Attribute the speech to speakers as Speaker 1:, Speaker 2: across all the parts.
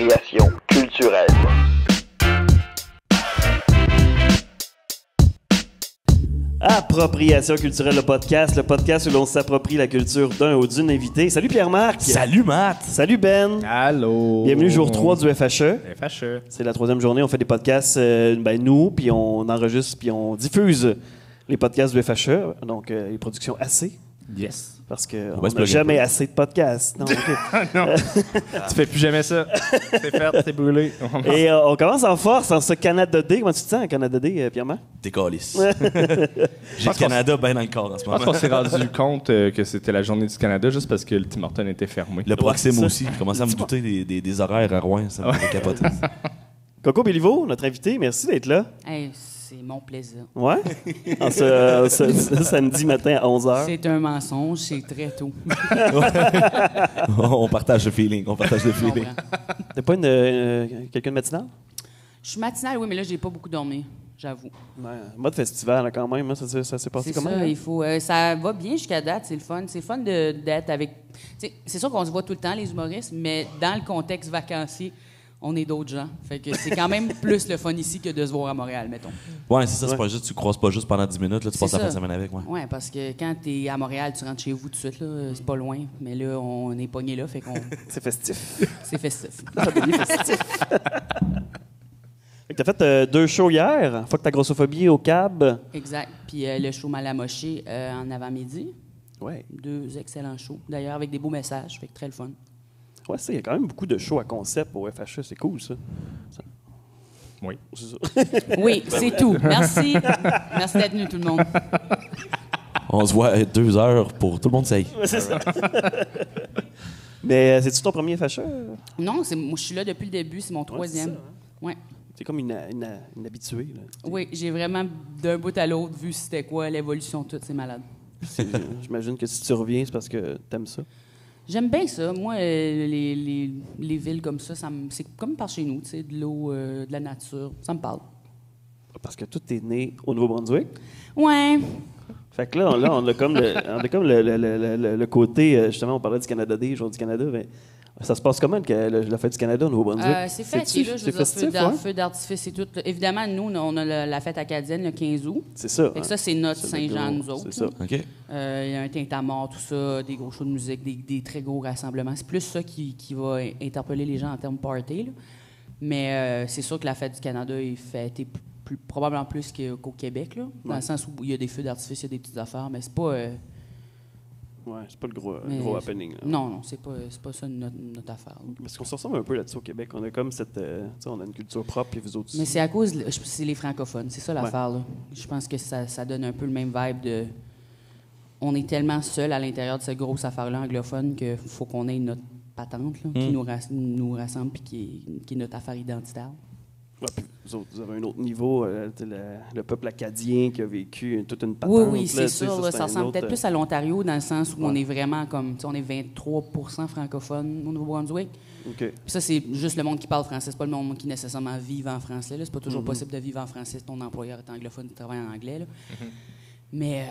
Speaker 1: Appropriation culturelle.
Speaker 2: Appropriation culturelle, le podcast où l'on s'approprie la culture d'un ou d'une invité. Salut Pierre-Marc.
Speaker 3: Salut Matt.
Speaker 2: Salut Ben.
Speaker 4: Allô.
Speaker 2: Bienvenue jour 3 du FHE.
Speaker 4: FHE.
Speaker 2: C'est la 3e journée, on fait des podcasts, nous, puis on enregistre, puis on diffuse les podcasts du FHE, donc les productions AC.
Speaker 4: Yes.
Speaker 2: Parce qu'on
Speaker 3: va se
Speaker 2: n'a
Speaker 3: plugger
Speaker 2: jamais
Speaker 3: un peu.
Speaker 2: assez de podcasts. Non, ok.
Speaker 4: Non. Tu fais plus jamais ça. C'est fait, c'est brûlé.
Speaker 2: Et on commence en force en ce Canada Day. Comment tu te sens en Canada Day, Pierre-Marc?
Speaker 3: T'es calice. J'ai le Canada bien dans le corps en ce
Speaker 4: Je pense
Speaker 3: moment.
Speaker 4: qu'on s'est rendu compte que c'était la journée du Canada juste parce que le Tim Hortons était fermé.
Speaker 3: Le Proxime
Speaker 2: Ouais,
Speaker 3: aussi. Je commençais à me douter des horaires à Rouen. Ça m'a fait capoter.
Speaker 2: Coco Béliveau, notre invité, merci d'être là.
Speaker 5: Hey, c'est mon plaisir.
Speaker 2: Ouais? En ce samedi matin à 11h.
Speaker 5: C'est un mensonge, c'est très tôt.
Speaker 3: On partage le feeling. On partage le
Speaker 5: Je
Speaker 3: feeling.
Speaker 5: comprends.
Speaker 2: T'as pas quelqu'un de matinal?
Speaker 5: Je suis matinale, oui, mais là, j'ai pas beaucoup dormi, j'avoue.
Speaker 2: Ouais, mode festival, là, quand même. Hein, ça s'est passé
Speaker 5: C'est
Speaker 2: comment?
Speaker 5: ça,
Speaker 2: hein?
Speaker 5: il faut. Ça va bien jusqu'à date, c'est le fun. C'est le fun d'être avec. C'est sûr qu'on se voit tout le temps, les humoristes, mais dans le contexte vacancier, on est d'autres gens. Fait que c'est quand même plus le fun ici que de se voir à Montréal, mettons.
Speaker 3: Ouais, c'est ça. C'est pas juste, tu croises pas juste pendant 10 minutes. Là, tu
Speaker 5: C'est
Speaker 3: passes la fin de
Speaker 5: ça.
Speaker 3: semaine avec. Ouais.
Speaker 5: Ouais, parce que quand t'es à Montréal, tu rentres chez vous tout de suite, là, c'est pas loin. Mais là, on est pogné là, fait qu'on.
Speaker 2: C'est festif.
Speaker 5: C'est festif.
Speaker 2: Ça devient festif. Fait que t'as fait 2 shows hier. Fuck ta grossophobie au cab.
Speaker 5: Exact. Puis le show Malamoché en avant-midi.
Speaker 2: Ouais.
Speaker 5: 2 excellents shows, d'ailleurs, avec des beaux messages. Fait que très le fun.
Speaker 2: Ouais, il y a quand même beaucoup de shows à concept au FHE. C'est cool, ça.
Speaker 4: Oui.
Speaker 2: C'est ça.
Speaker 5: Oui, c'est tout. Merci. Merci d'être venu, tout le monde.
Speaker 3: On se voit à 2 heures pour tout le monde s'aille.
Speaker 2: Ouais, c'est ça. Mais c'est-tu ton premier FHE?
Speaker 5: Non, moi, je suis là depuis le début. C'est mon 3e.
Speaker 2: c'est ça, hein?
Speaker 5: Ouais.
Speaker 2: C'est comme une habituée. Là.
Speaker 5: Oui, j'ai vraiment, d'un bout à l'autre, vu c'était quoi l'évolution, tout. C'est malade.
Speaker 2: J'imagine que si tu reviens, c'est parce que t'aimes ça.
Speaker 5: J'aime bien ça. Moi, les villes comme ça, c'est comme par chez nous, tu sais, de l'eau, de la nature. Ça me parle.
Speaker 2: Parce que tout est né au Nouveau-Brunswick.
Speaker 5: Ouais.
Speaker 2: Fait que là, on a comme le côté, justement, on parlait du Canada Day, jour du Canada, mais ça se passe comment, la fête du Canada au Nouveau-Brunswick?
Speaker 5: C'est fait,
Speaker 2: C'est-tu-
Speaker 5: là, je
Speaker 2: c'est
Speaker 5: veux dire,
Speaker 2: festif,
Speaker 5: feu d'artifice et tout. Évidemment, nous, on a la fête acadienne le 15 août.
Speaker 2: C'est ça.
Speaker 5: Fait que ça, c'est notre
Speaker 2: C'est le
Speaker 5: Saint-Jean,
Speaker 2: gros-
Speaker 5: nous autres.
Speaker 2: C'est ça.
Speaker 5: là.
Speaker 3: OK?
Speaker 5: Il y a un tintamarre, tout ça, des gros shows de musique, des très gros rassemblements. C'est plus ça qui va interpeller les gens en termes party. Là. Mais c'est sûr que la fête du Canada est fêtée probablement plus qu'au Québec, là, dans le sens où il y a des feux d'artifice, il y a des petites affaires, mais c'est pas...
Speaker 2: Ouais, c'est pas le
Speaker 5: mais-
Speaker 2: gros happening. Là.
Speaker 5: Non, c'est pas ça notre affaire. là.
Speaker 2: Parce qu'on se ressemble un peu là-dessus au Québec. On a comme cette. Tu sais, on a une culture propre, puis vous autres aussi.
Speaker 5: Mais c'est à cause... C'est les francophones, c'est ça l'affaire. Là. Je pense que ça donne un peu le même vibe de... On est tellement seuls à l'intérieur de cette grosse affaire-là anglophone qu'il faut qu'on ait notre patente là, qui nous rassemble puis qui est notre affaire identitaire.
Speaker 2: Ouais, puis vous autres, vous avez un autre niveau. Tu sais, le peuple acadien qui a vécu toute une patente.
Speaker 5: Oui,
Speaker 2: là,
Speaker 5: c'est
Speaker 2: tu sais,
Speaker 5: sûr. là,
Speaker 2: c'est
Speaker 5: ça
Speaker 2: un
Speaker 5: ressemble
Speaker 2: autre,
Speaker 5: peut-être plus à l'Ontario dans le sens où
Speaker 2: Ouais.
Speaker 5: on est vraiment comme... tu sais, on est 23 francophones au Nouveau-Brunswick.
Speaker 2: OK.
Speaker 5: Puis ça, c'est juste le monde qui parle français. C'est pas le monde qui nécessairement vit en français. Là. C'est pas toujours possible de vivre en français si ton employeur est anglophone, tu travailles en anglais. Là. Mais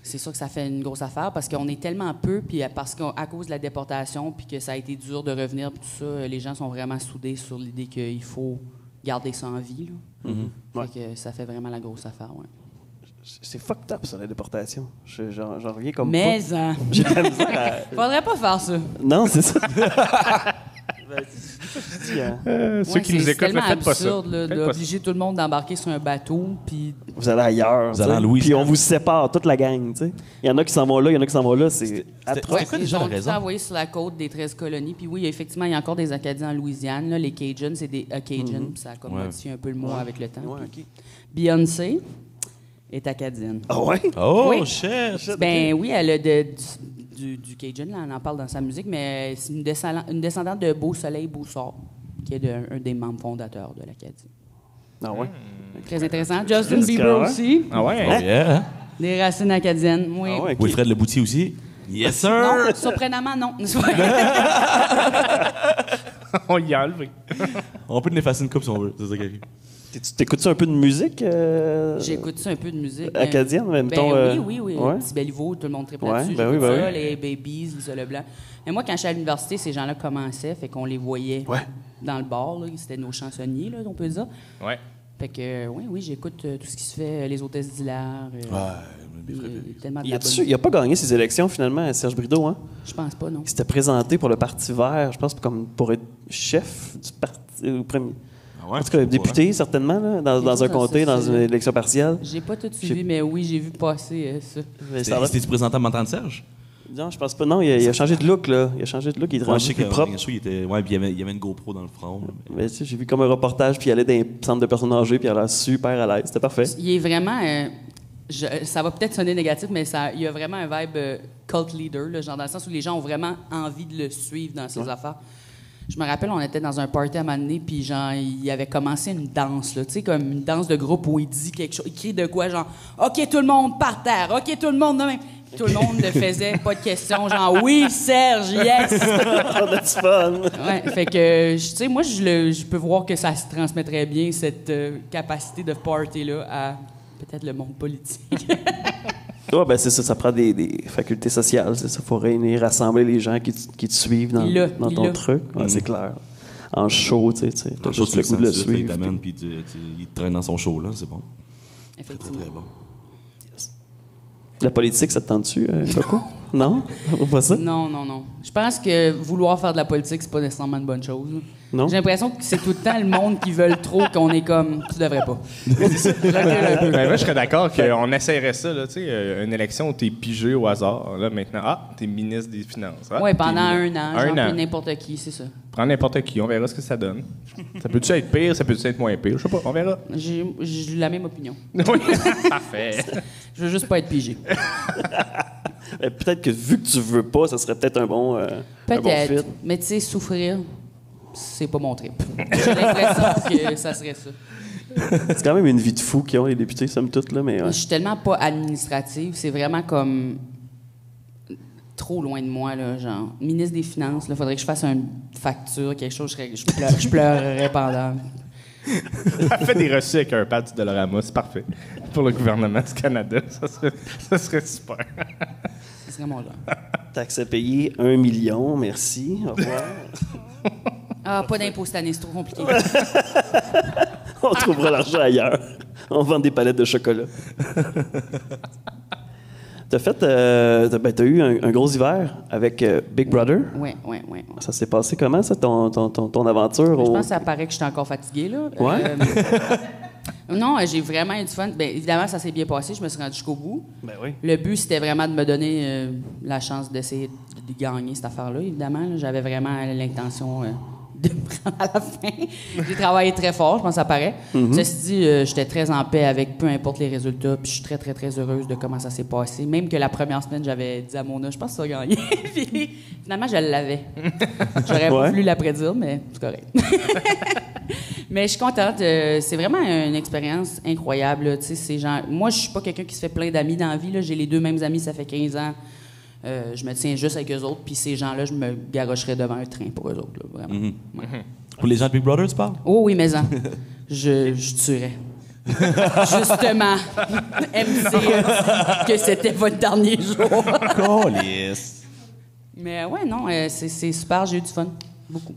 Speaker 5: c'est sûr que ça fait une grosse affaire parce qu'on est tellement peu, puis parce qu'à cause de la déportation, puis que ça a été dur de revenir, puis tout ça, les gens sont vraiment soudés sur l'idée qu'il faut garder ça en vie. Là.
Speaker 2: Ouais.
Speaker 5: Fait que ça fait vraiment la grosse affaire, ouais.
Speaker 2: C'est fucked up, ça, la déportation. J'en reviens comme
Speaker 5: Mais
Speaker 2: pas. J'ai de la misère à-
Speaker 5: faudrait pas faire ça.
Speaker 2: Non, c'est ça. Ben, c'est je dis, hein.
Speaker 4: Ceux
Speaker 5: Ouais,
Speaker 4: qui nous
Speaker 5: c'est
Speaker 4: écoutent, ne
Speaker 5: tellement
Speaker 4: faites pas ça.
Speaker 5: absurde là,
Speaker 4: Faites pas ça.
Speaker 5: d'obliger tout le monde d'embarquer sur un bateau, puis
Speaker 2: Vous allez ailleurs.
Speaker 3: Vous allez en
Speaker 2: tu sais.
Speaker 3: Louisiane.
Speaker 2: Puis on vous sépare, toute la gang. Tu sais. Il y en a qui s'en vont là, il y en a qui s'en vont là. C'est atroce.
Speaker 3: C'était quoi
Speaker 5: ils
Speaker 3: déjà
Speaker 5: ont
Speaker 3: la
Speaker 5: tout
Speaker 3: raison?
Speaker 5: envoyé sur la côte des 13 colonies. Puis oui, effectivement, il y a encore des Acadiens en Louisiane. Là. Les Cajuns, c'est des Cajuns. Puis ça a comme
Speaker 3: Ouais.
Speaker 5: modifié un peu le mot avec le temps.
Speaker 2: Ouais,
Speaker 5: Puis
Speaker 2: OK.
Speaker 5: Beyoncé est acadienne.
Speaker 2: Ah ouais?
Speaker 3: Oh,
Speaker 5: Oui.
Speaker 3: shit!
Speaker 5: Ben oui, elle a du Cajun, là, on en parle dans sa musique, mais c'est une descendante de Beau Soleil, Beau Sort, qui est un des membres fondateurs de l'Acadie.
Speaker 2: Ah ouais?
Speaker 5: Très intéressant. Justin
Speaker 2: Jusqu'à,
Speaker 5: Bieber
Speaker 2: ouais.
Speaker 5: aussi.
Speaker 4: Ah ouais?
Speaker 3: Oh, yeah.
Speaker 5: Des racines acadiennes, oui.
Speaker 2: Ah ouais, OK.
Speaker 3: Wilfred Leboutier aussi. Yes, sir!
Speaker 5: Non, surprenamment, non.
Speaker 4: On y a enlevé.
Speaker 3: On peut nous effacer une coupe si on veut. C'est ça qui arrive.
Speaker 2: T'écoutes-tu un peu de musique?
Speaker 5: J'écoute un peu de musique.
Speaker 2: Acadienne, en même temps.
Speaker 5: Oui.
Speaker 2: Ouais.
Speaker 5: Petit Béliveau, tout le monde tripe
Speaker 2: Ouais,
Speaker 5: là-dessus.
Speaker 2: ben
Speaker 5: J'écoute
Speaker 2: oui,
Speaker 5: ça,
Speaker 2: oui.
Speaker 5: les Babies, Lisa Leblanc. Mais moi, quand j'étais à l'université, ces gens-là commençaient, fait qu'on les voyait dans le bar. Là. C'était nos chansonniers, là, on peut dire.
Speaker 4: Ouais.
Speaker 5: Fait que, oui, j'écoute tout ce qui se fait, les hôtesses d'Hilaire. Tellement de la bonne-
Speaker 2: Il n'a pas gagné ses élections, finalement, Serge Brideau, hein?
Speaker 5: Je pense pas, non.
Speaker 2: Il s'était présenté pour le Parti vert, je pense, comme pour être chef du parti. Premier.
Speaker 3: Ah ouais,
Speaker 2: En tout cas, député, certainement, là, dans un comté, dans une élection partielle.
Speaker 5: J'ai pas tout suivi, mais oui, j'ai vu passer ça.
Speaker 2: Mais ça va-
Speaker 3: C'était-tu présenté à Montagne Serge?
Speaker 2: Non, je pense pas. Non, il a changé de look, là. Il a changé de look, il est
Speaker 3: Ouais, je
Speaker 2: rendu
Speaker 3: sais
Speaker 2: plus propre.
Speaker 3: il était. Ouais, puis il y avait une GoPro dans le front.
Speaker 2: Mais tu sais, j'ai vu comme un reportage, puis il allait dans un centre de personnes âgées, puis il a l'air super à l'aise. C'était parfait.
Speaker 5: Il est vraiment. Ça va peut-être sonner négatif, mais il y a vraiment un vibe cult leader, là, genre dans le sens où les gens ont vraiment envie de le suivre dans ses affaires. Je me rappelle, on était dans un party à un moment donné, puis genre, il avait commencé une danse, là, tu sais, comme une danse de groupe où il dit quelque chose, il crie de quoi, genre « OK, tout le monde par terre! OK, tout le monde de même! » Tout le monde le faisait, pas de questions, genre « Oui, Serge, yes! »
Speaker 2: On a du fun.
Speaker 5: Ouais, fait que, tu sais, moi, je peux voir que ça se transmettrait bien, cette capacité de party-là, à peut-être le monde politique.
Speaker 2: Ouais, ben c'est ça, ça prend des facultés sociales, c'est ça. Faut réunir, rassembler les gens qui te suivent dans ton truc. Ouais, c'est clair. En show, tu sais. T'as juste le goût de le suivre.
Speaker 3: Il t'amène, puis il te traîne dans son show, là, c'est bon.
Speaker 5: Effectivement.
Speaker 3: Très bon.
Speaker 2: La politique, ça te tente-tu, Coco? Non? Pas ça?
Speaker 5: Non. Je pense que vouloir faire de la politique, c'est pas nécessairement une bonne chose.
Speaker 2: Non?
Speaker 5: J'ai l'impression que c'est tout le temps le monde qui veut trop qu'on est comme « Tu devrais pas ».
Speaker 4: Ben, moi, je serais d'accord qu'on essaierait ça, là, tu sais, une élection où t'es pigé au hasard. Là, maintenant, t'es ministre des Finances.
Speaker 5: Oui, pendant un an,
Speaker 4: Un
Speaker 5: genre
Speaker 4: an.
Speaker 5: n'importe qui, c'est ça.
Speaker 4: Prends n'importe qui, on verra ce que ça donne. Ça peut-tu être pire, ça peut-tu être moins pire? Je sais pas, on verra.
Speaker 5: J'ai la même opinion.
Speaker 4: Oui, parfait.
Speaker 5: Je veux juste pas être pigé.
Speaker 2: Peut-être que vu que tu veux pas, ça serait peut-être un bon fit.
Speaker 5: Peut-être. Mais tu sais, souffrir, c'est pas mon trip. J'ai l'impression que ça serait ça.
Speaker 2: C'est quand même une vie de fou qu'ils ont, les députés, somme toute, là, mais...
Speaker 5: Je suis tellement pas administrative, c'est vraiment comme trop loin de moi, là, genre. Ministre des Finances, il faudrait que je fasse une facture, quelque chose, je pleurerais pendant.
Speaker 4: Elle fait des reçus avec un pad du Dollarama, c'est parfait. Pour le gouvernement du Canada, ça serait super.
Speaker 5: Ce serait mon genre.
Speaker 2: Taxes à payer, 1 million, merci, au revoir.
Speaker 5: Ah, pas d'impôt cette année, c'est trop compliqué.
Speaker 2: On trouvera l'argent ailleurs. On vend des palettes de chocolat. T'as eu un gros hiver avec Big Brother.
Speaker 5: Oui.
Speaker 2: Ça s'est passé comment, ça, ton aventure?
Speaker 5: Je pense que ça paraît que j'étais encore fatiguée, là.
Speaker 2: Ouais?
Speaker 5: Non, j'ai vraiment eu du fun. Bien, évidemment, ça s'est bien passé. Je me suis rendue jusqu'au bout.
Speaker 2: Ben oui.
Speaker 5: Le but, c'était vraiment de me donner la chance d'essayer de gagner cette affaire-là, évidemment. Là. J'avais vraiment l'intention de me prendre à la fin. J'ai travaillé très fort, je pense que ça paraît. Ceci dit, j'étais très en paix avec peu importe les résultats, puis je suis très, très, très heureuse de comment ça s'est passé. Même que la première semaine, j'avais dit à Mona, je pense que ça va gagner. Puis finalement, je l'avais. J'aurais pas voulu la prédire, mais c'est correct. Mais je suis contente. C'est vraiment une expérience incroyable. Là. Ces gens... Moi, je suis pas quelqu'un qui se fait plein d'amis dans la vie. Là. J'ai les deux mêmes amis, ça fait 15 ans. Je me tiens juste avec eux autres. Puis ces gens-là, je me garocherais devant un train pour eux autres. Là, vraiment. Ouais.
Speaker 3: Pour les gens de Big Brother, tu parles?
Speaker 5: Oh oui, mais je tuerais. Justement, MC a dit que c'était votre dernier jour.
Speaker 3: Câlisse.
Speaker 5: Mais ouais, non, c'est super. J'ai eu du fun. Beaucoup.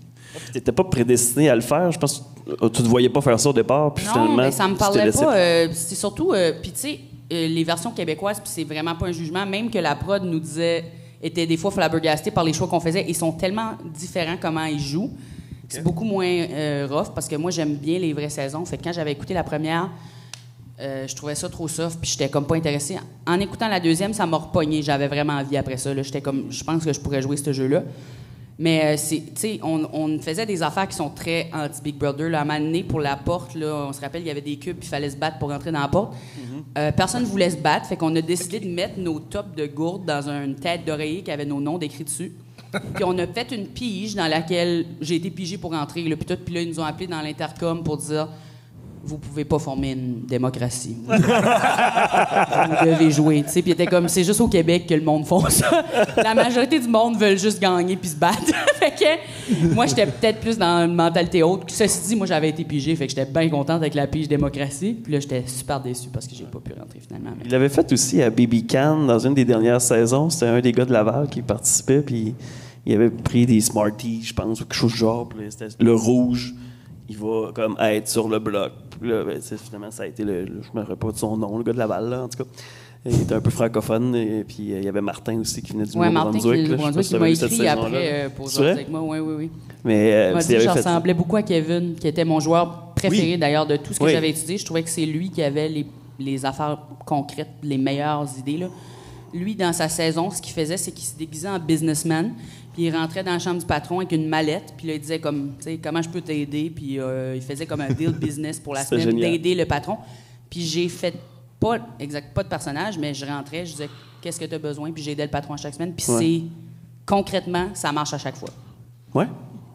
Speaker 2: T'étais pas prédestiné à le faire. Je pense que tu te voyais pas faire ça au départ. Puis
Speaker 5: Non,
Speaker 2: finalement,
Speaker 5: mais ça me
Speaker 2: tu t'es
Speaker 5: parlait
Speaker 2: laissé-
Speaker 5: pas. C'est surtout, puis tu sais, les versions québécoises, puis c'est vraiment pas un jugement, même que la prod nous disait, était des fois flabbergastés par les choix qu'on faisait. Ils sont tellement différents comment ils jouent. C'est beaucoup moins rough, parce que moi, j'aime bien les vraies saisons. Fait que quand j'avais écouté la première, je trouvais ça trop soft, puis j'étais comme pas intéressée. En écoutant la deuxième, ça m'a repogné. J'avais vraiment envie après ça. Là. J'étais comme, je pense que je pourrais jouer ce jeu-là. Mais, tu sais, on faisait des affaires qui sont très anti-Big Brother. Là. À un moment donné, pour la porte, là, on se rappelle, il y avait des cubes, puis il fallait se battre pour rentrer dans la porte. Personne ne voulait se battre, fait qu'on a décidé de mettre nos tops de gourde dans une tête d'oreiller qui avait nos noms décrits dessus. Puis on a fait une pige dans laquelle j'ai été pigée pour rentrer. Là, puis là, ils nous ont appelés dans l'intercom pour dire vous pouvez pas former une démocratie. Vous devez jouer. Puis il était comme, c'est juste au Québec que le monde font ça. La majorité du monde veulent juste gagner puis se battre. Fait que moi, j'étais peut-être plus dans une mentalité haute. Ceci dit, moi, j'avais été pigé, fait que j'étais bien contente avec la pige démocratie. Puis là, j'étais super déçu parce que j'ai pas pu rentrer finalement. Mais...
Speaker 2: Il l'avait fait aussi à Baby Can dans une des dernières saisons. C'était un des gars de Laval qui participait, puis il avait pris des Smarties, je pense, ou quelque chose du genre. Puis c'était le rouge, il va comme être sur le bloc. Puis là, finalement, ça a été je me rappelle pas de son nom, le gars de Laval, là, en tout cas. Il était un peu francophone, et puis il y avait Martin aussi qui venait du Nouveau-Brunswick.
Speaker 5: Martin qui m'a écrit après pour jouer avec moi. Oui.
Speaker 2: Mais
Speaker 5: je ressemblais beaucoup à Kevin, qui était mon joueur préféré d'ailleurs de tout ce que j'avais étudié. Je trouvais que c'est lui qui avait les affaires concrètes, les meilleures idées. Là. Lui, dans sa saison, ce qu'il faisait, c'est qu'il se déguisait en businessman, puis il rentrait dans la chambre du patron avec une mallette, puis là, il disait comme, tu sais, comment je peux t'aider, puis il faisait comme un deal business pour la semaine d'aider le patron. Puis j'ai fait pas de personnage, mais je rentrais, je disais qu'est-ce que tu as besoin, puis j'aidais le patron à chaque semaine, puis c'est concrètement, ça marche à chaque fois.
Speaker 2: Ouais.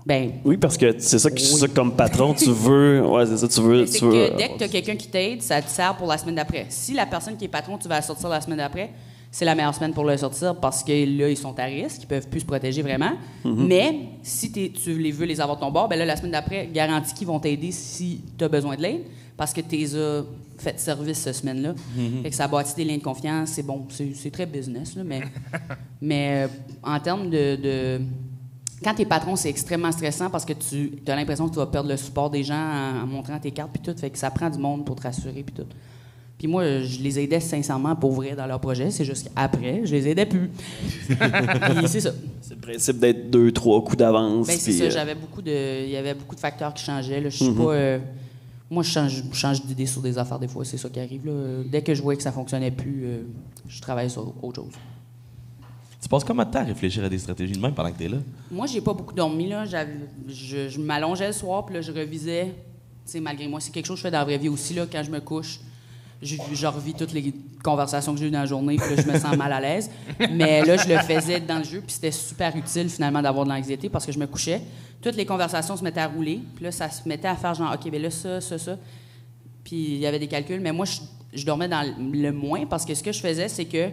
Speaker 5: Ben,
Speaker 2: oui, parce que c'est ça que comme patron, tu veux. Ouais, c'est ça, tu veux.
Speaker 5: C'est que dès que tu as quelqu'un qui t'aide, ça te sert pour la semaine d'après. Si la personne qui est patron, tu vas la sortir la semaine d'après, c'est la meilleure semaine pour le sortir parce que là, ils sont à risque, ils peuvent plus se protéger vraiment. Mais si tu veux les avoir de ton bord, ben là, la semaine d'après, garantie qu'ils vont t'aider si tu as besoin de l'aide parce que tu les as fait service cette semaine-là. Fait que ça bâtit des liens de confiance. C'est bon, c'est très business, là, mais en termes de quand tu es patron, c'est extrêmement stressant parce que tu as l'impression que tu vas perdre le support des gens en montrant tes cartes puis tout. Fait que ça prend du monde pour te rassurer puis tout. Puis moi, je les aidais sincèrement pour vrai dans leur projet. C'est juste qu'après, je les aidais plus. Puis c'est ça.
Speaker 2: C'est le principe d'être 2-3 coups d'avance.
Speaker 5: Ben, c'est ça. Il y avait beaucoup de facteurs qui changeaient. Là. Je suis pas... moi, je change d'idée sur des affaires des fois. C'est ça qui arrive. Là. Dès que je voyais que ça fonctionnait plus, je travaillais sur autre chose.
Speaker 3: Tu passes combien de temps à réfléchir à des stratégies de même pendant que tu es là?
Speaker 5: Moi, j'ai pas beaucoup dormi. Là. Je m'allongeais le soir, puis là, je revisais. T'sais, malgré moi, c'est quelque chose que je fais dans la vraie vie aussi. Là, quand je me couche, je revis toutes les conversations que j'ai eues dans la journée, puis là, je me sens mal à l'aise. Mais là, je le faisais dans le jeu, puis c'était super utile, finalement, d'avoir de l'anxiété, parce que je me couchais. Toutes les conversations se mettaient à rouler, puis là, ça se mettait à faire genre, OK, bien là, ça. Puis il y avait des calculs, mais moi, je dormais dans le moins, parce que ce que je faisais, c'est que,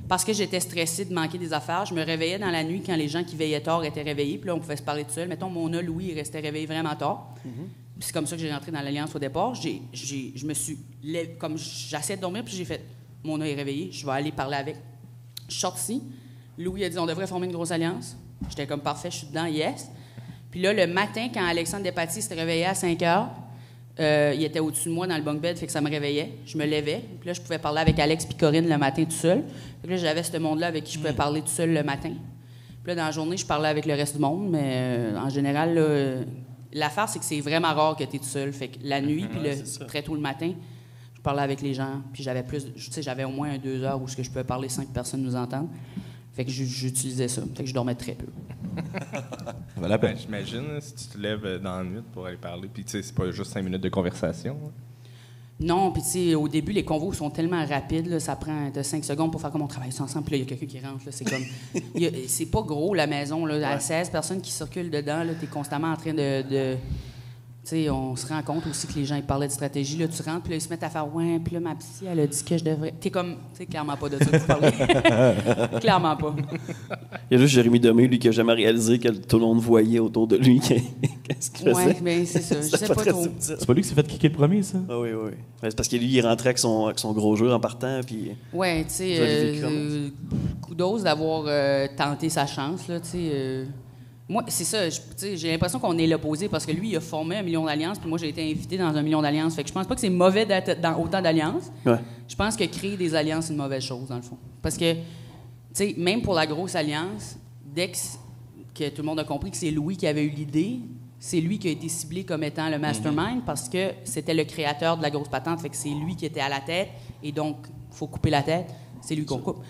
Speaker 5: parce que j'étais stressée de manquer des affaires, je me réveillais dans la nuit quand les gens qui veillaient tard étaient réveillés, puis là, on pouvait se parler tout seul. Mettons, Mona, Louis, il restait réveillé vraiment tard. Puis c'est comme ça que j'ai rentré dans l'Alliance au départ. Je me suis... Comme j'essayais de dormir, puis j'ai fait... Mona est réveillée, je vais aller parler avec. Je suis sorti. Louis a dit, on devrait former une grosse alliance. J'étais comme, parfait, je suis dedans, yes. Puis là, le matin, quand Alexandre Despatie s'était réveillé à 5 heures, il était au-dessus de moi dans le bunk bed, fait que ça me réveillait. Je me levais. Puis là, je pouvais parler avec Alex puis Corinne le matin tout seul. Fait que là, j'avais ce monde-là avec qui je pouvais parler tout seul le matin. Puis là, dans la journée, je parlais avec le reste du monde, mais en général, là, l'affaire, c'est que c'est vraiment rare que tu es tout seul. Fait que la nuit, puis très tôt le matin, je parlais avec les gens, puis j'avais au moins 2 heures où je pouvais parler 5 personnes nous entendre. Fait que j'utilisais ça. Fait que je dormais très peu.
Speaker 3: Ça valait la peine.
Speaker 4: J'imagine, si tu te lèves dans la nuit pour aller parler, puis tu sais, c'est pas juste 5 minutes de conversation. Hein.
Speaker 5: Non, puis tu sais, au début, les convos sont tellement rapides, là, ça prend 5 secondes pour faire comme on travaille ensemble, puis là, il y a quelqu'un qui rentre, là, c'est comme... c'est pas gros, la maison, là, à 16 personnes qui circulent dedans, là, t'es constamment en train de tu sais, on se rend compte aussi que les gens, ils parlaient de stratégie, là, tu rentres, puis là, ils se mettent à faire « Ouais, puis là, ma psy, elle a dit que je devrais... » T'es comme, tu sais, clairement pas de ça que tu parlais. Clairement pas.
Speaker 2: Il y a juste Jérémy Demé, lui, qui a jamais réalisé que tout le monde voyait autour de lui qu'est-ce qu'il faisait.
Speaker 5: Oui, bien, c'est ça. Je sais pas trop.
Speaker 3: C'est pas lui qui s'est fait kicker le premier, ça?
Speaker 2: Ah oui. C'est parce que lui, il rentrait avec son gros jeu en partant, puis...
Speaker 5: Oui, tu sais, kudos d'avoir tenté sa chance, là, tu sais... Moi, c'est ça. J'ai l'impression qu'on est l'opposé parce que lui, il a formé 1 million d'alliances, puis moi, j'ai été invité dans 1 million d'alliances. Fait que je pense pas que c'est mauvais d'être dans autant d'alliances.
Speaker 2: Ouais.
Speaker 5: Je pense que créer des alliances, c'est une mauvaise chose, dans le fond. Parce que, tu sais, même pour la grosse alliance, dès que tout le monde a compris que c'est Louis qui avait eu l'idée, c'est lui qui a été ciblé comme étant le mastermind parce que c'était le créateur de la grosse patente. Fait que c'est lui qui était à la tête, et donc, il faut couper la tête. C'est lui qu'on coupe.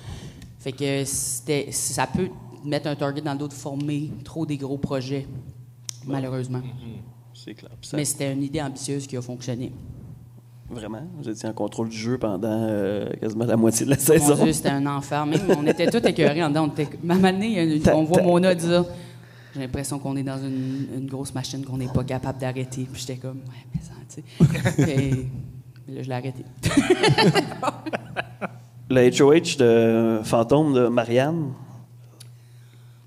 Speaker 5: Fait que ça peut mettre un target dans le dos de former trop des gros projets, malheureusement.
Speaker 2: C'est clair.
Speaker 5: Mais c'était une idée ambitieuse qui a fonctionné.
Speaker 2: Vraiment? Vous étiez en contrôle du jeu pendant quasiment la moitié de la saison.
Speaker 5: Mon Dieu, c'était un enfer. Même, on était tous écœurés en dedans. À un moment donné, on voit Mona dire... J'ai l'impression qu'on est dans une grosse machine qu'on n'est pas capable d'arrêter. Puis j'étais comme, ouais, mais ça, tu sais. Et là, je l'ai arrêté.
Speaker 2: Le HOH de Fantôme de Marianne,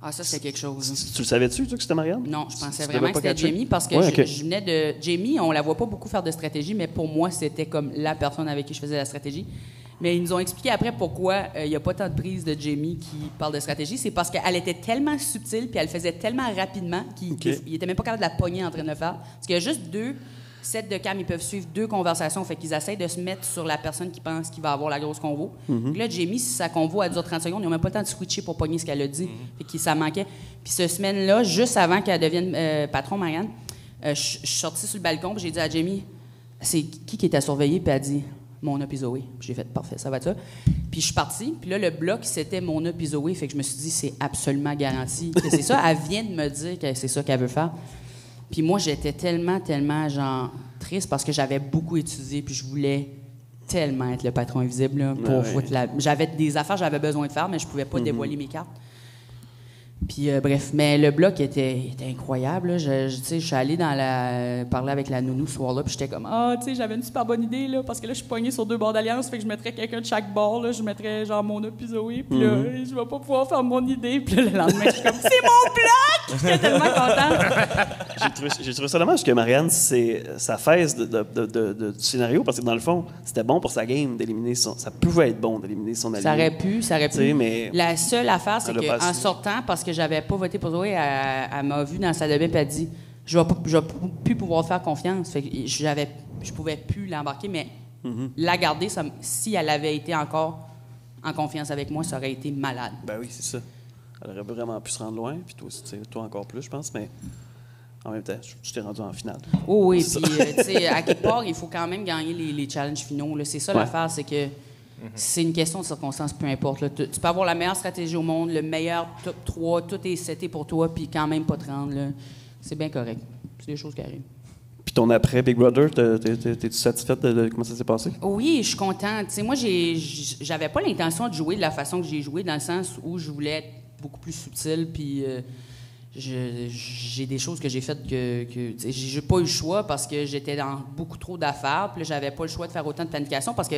Speaker 5: Ah, ça, c'était quelque chose.
Speaker 2: tu le savais-tu, toi, que c'était Marianne?
Speaker 5: Non, je pensais
Speaker 2: Tu
Speaker 5: vraiment
Speaker 2: l'avais
Speaker 5: que
Speaker 2: pas
Speaker 5: c'était
Speaker 2: catché?
Speaker 5: Jamie parce que
Speaker 2: Ouais, ok.
Speaker 5: je venais de... Jamie, on la voit pas beaucoup faire de stratégie, mais pour moi, c'était comme la personne avec qui je faisais la stratégie. Mais ils nous ont expliqué après pourquoi il n'y a pas tant de prises de Jamie qui parle de stratégie. C'est parce qu'elle était tellement subtile puis elle faisait tellement rapidement qu'il n'était même pas capable de la pogner en train de le faire. Parce qu'il y a juste 2 sets de cam, ils peuvent suivre 2 conversations. Fait qu'ils essayent de se mettre sur la personne qui pense qu'il va avoir la grosse convo. Puis là, Jamie, si sa convo elle dure 30 secondes, ils n'ont même pas le temps de switcher pour pogner ce qu'elle a dit. Fait que ça manquait. Puis cette semaine-là, juste avant qu'elle devienne patron, Marianne, je suis sortie sur le balcon puis j'ai dit à Jamie, c'est qui était surveillé? Puis elle a dit, Mona puis Zoé. Puis j'ai fait, parfait, ça va être ça. Puis je suis partie. Puis là, le bloc, c'était Mona puis Zoé. Fait que je me suis dit, c'est absolument garanti que c'est ça. Elle vient de me dire que c'est ça qu'elle veut faire. Puis moi, j'étais tellement, genre, triste parce que j'avais beaucoup étudié, puis je voulais tellement être le patron invisible, là, pour foutre la... J'avais des affaires que j'avais besoin de faire, mais je pouvais pas dévoiler mes cartes. Puis, bref, mais le bloc était incroyable, là. Tu sais, je suis allée parler avec la nounou ce soir-là, puis j'étais comme, tu sais, j'avais une super bonne idée, là, parce que là, je suis pognée sur 2 bords d'alliance, fait que je mettrais quelqu'un de chaque bord, là, je mettrais, genre, Mona puis Zoé, puis là, je vais pas pouvoir faire mon idée, puis là, le lendemain, je suis comme, c'est mon bloc! J'étais tellement contente!
Speaker 2: J'ai trouvé ça dommage que Marianne, c'est sa fesse du scénario, parce que dans le fond, c'était bon pour sa game d'éliminer son... Ça pouvait être bon d'éliminer son allié.
Speaker 5: Ça aurait pu.
Speaker 2: T'sais, mais
Speaker 5: la seule affaire, c'est
Speaker 2: elle a pas
Speaker 5: qu'en
Speaker 2: assumé.
Speaker 5: sortant, parce que j'avais pas voté pour Zoé, elle m'a vu dans la salle de bain et elle a dit je vais plus pouvoir te faire confiance. Fait que je pouvais plus l'embarquer, mais la garder, si elle avait été encore en confiance avec moi, ça aurait été malade.
Speaker 2: Ben oui, c'est ça. Elle aurait vraiment pu se rendre loin, puis toi encore plus, je pense, mais en même temps, tu t'es rendu en finale.
Speaker 5: Oh oui, puis tu sais, à quelque part, il faut quand même gagner les challenges finaux. Là. C'est ça l'affaire, c'est que c'est une question de circonstances, peu importe. Là. Tu peux avoir la meilleure stratégie au monde, le meilleur top 3, tout est seté pour toi, puis quand même pas te rendre. Là. C'est bien correct. C'est des choses qui arrivent.
Speaker 2: Puis ton après Big Brother, t'es-tu satisfaite de comment ça s'est passé?
Speaker 5: Oui, je suis contente. Tu sais, moi, j'avais pas l'intention de jouer de la façon que j'ai joué, dans le sens où je voulais être beaucoup plus subtile, puis j'ai des choses que j'ai faites que j'ai pas eu le choix parce que j'étais dans beaucoup trop d'affaires, puis là, j'avais pas le choix de faire autant de planification parce que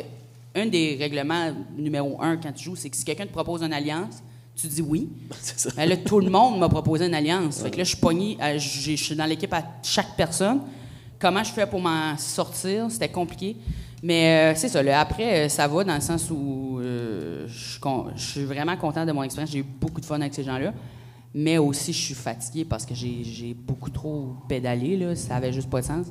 Speaker 5: un des règlements numéro 1 quand tu joues, c'est que si quelqu'un te propose une alliance, tu dis oui.
Speaker 2: C'est ça.
Speaker 5: Ben là, tout le monde m'a proposé une alliance. Fait que là, je suis pognée, je suis dans l'équipe à chaque personne. Comment je fais pour m'en sortir? C'était compliqué. Mais c'est ça. Après, ça va dans le sens où je suis vraiment content de mon expérience. J'ai eu beaucoup de fun avec ces gens-là. Mais aussi, je suis fatiguée parce que j'ai beaucoup trop pédalé. Là. Ça avait juste pas de sens.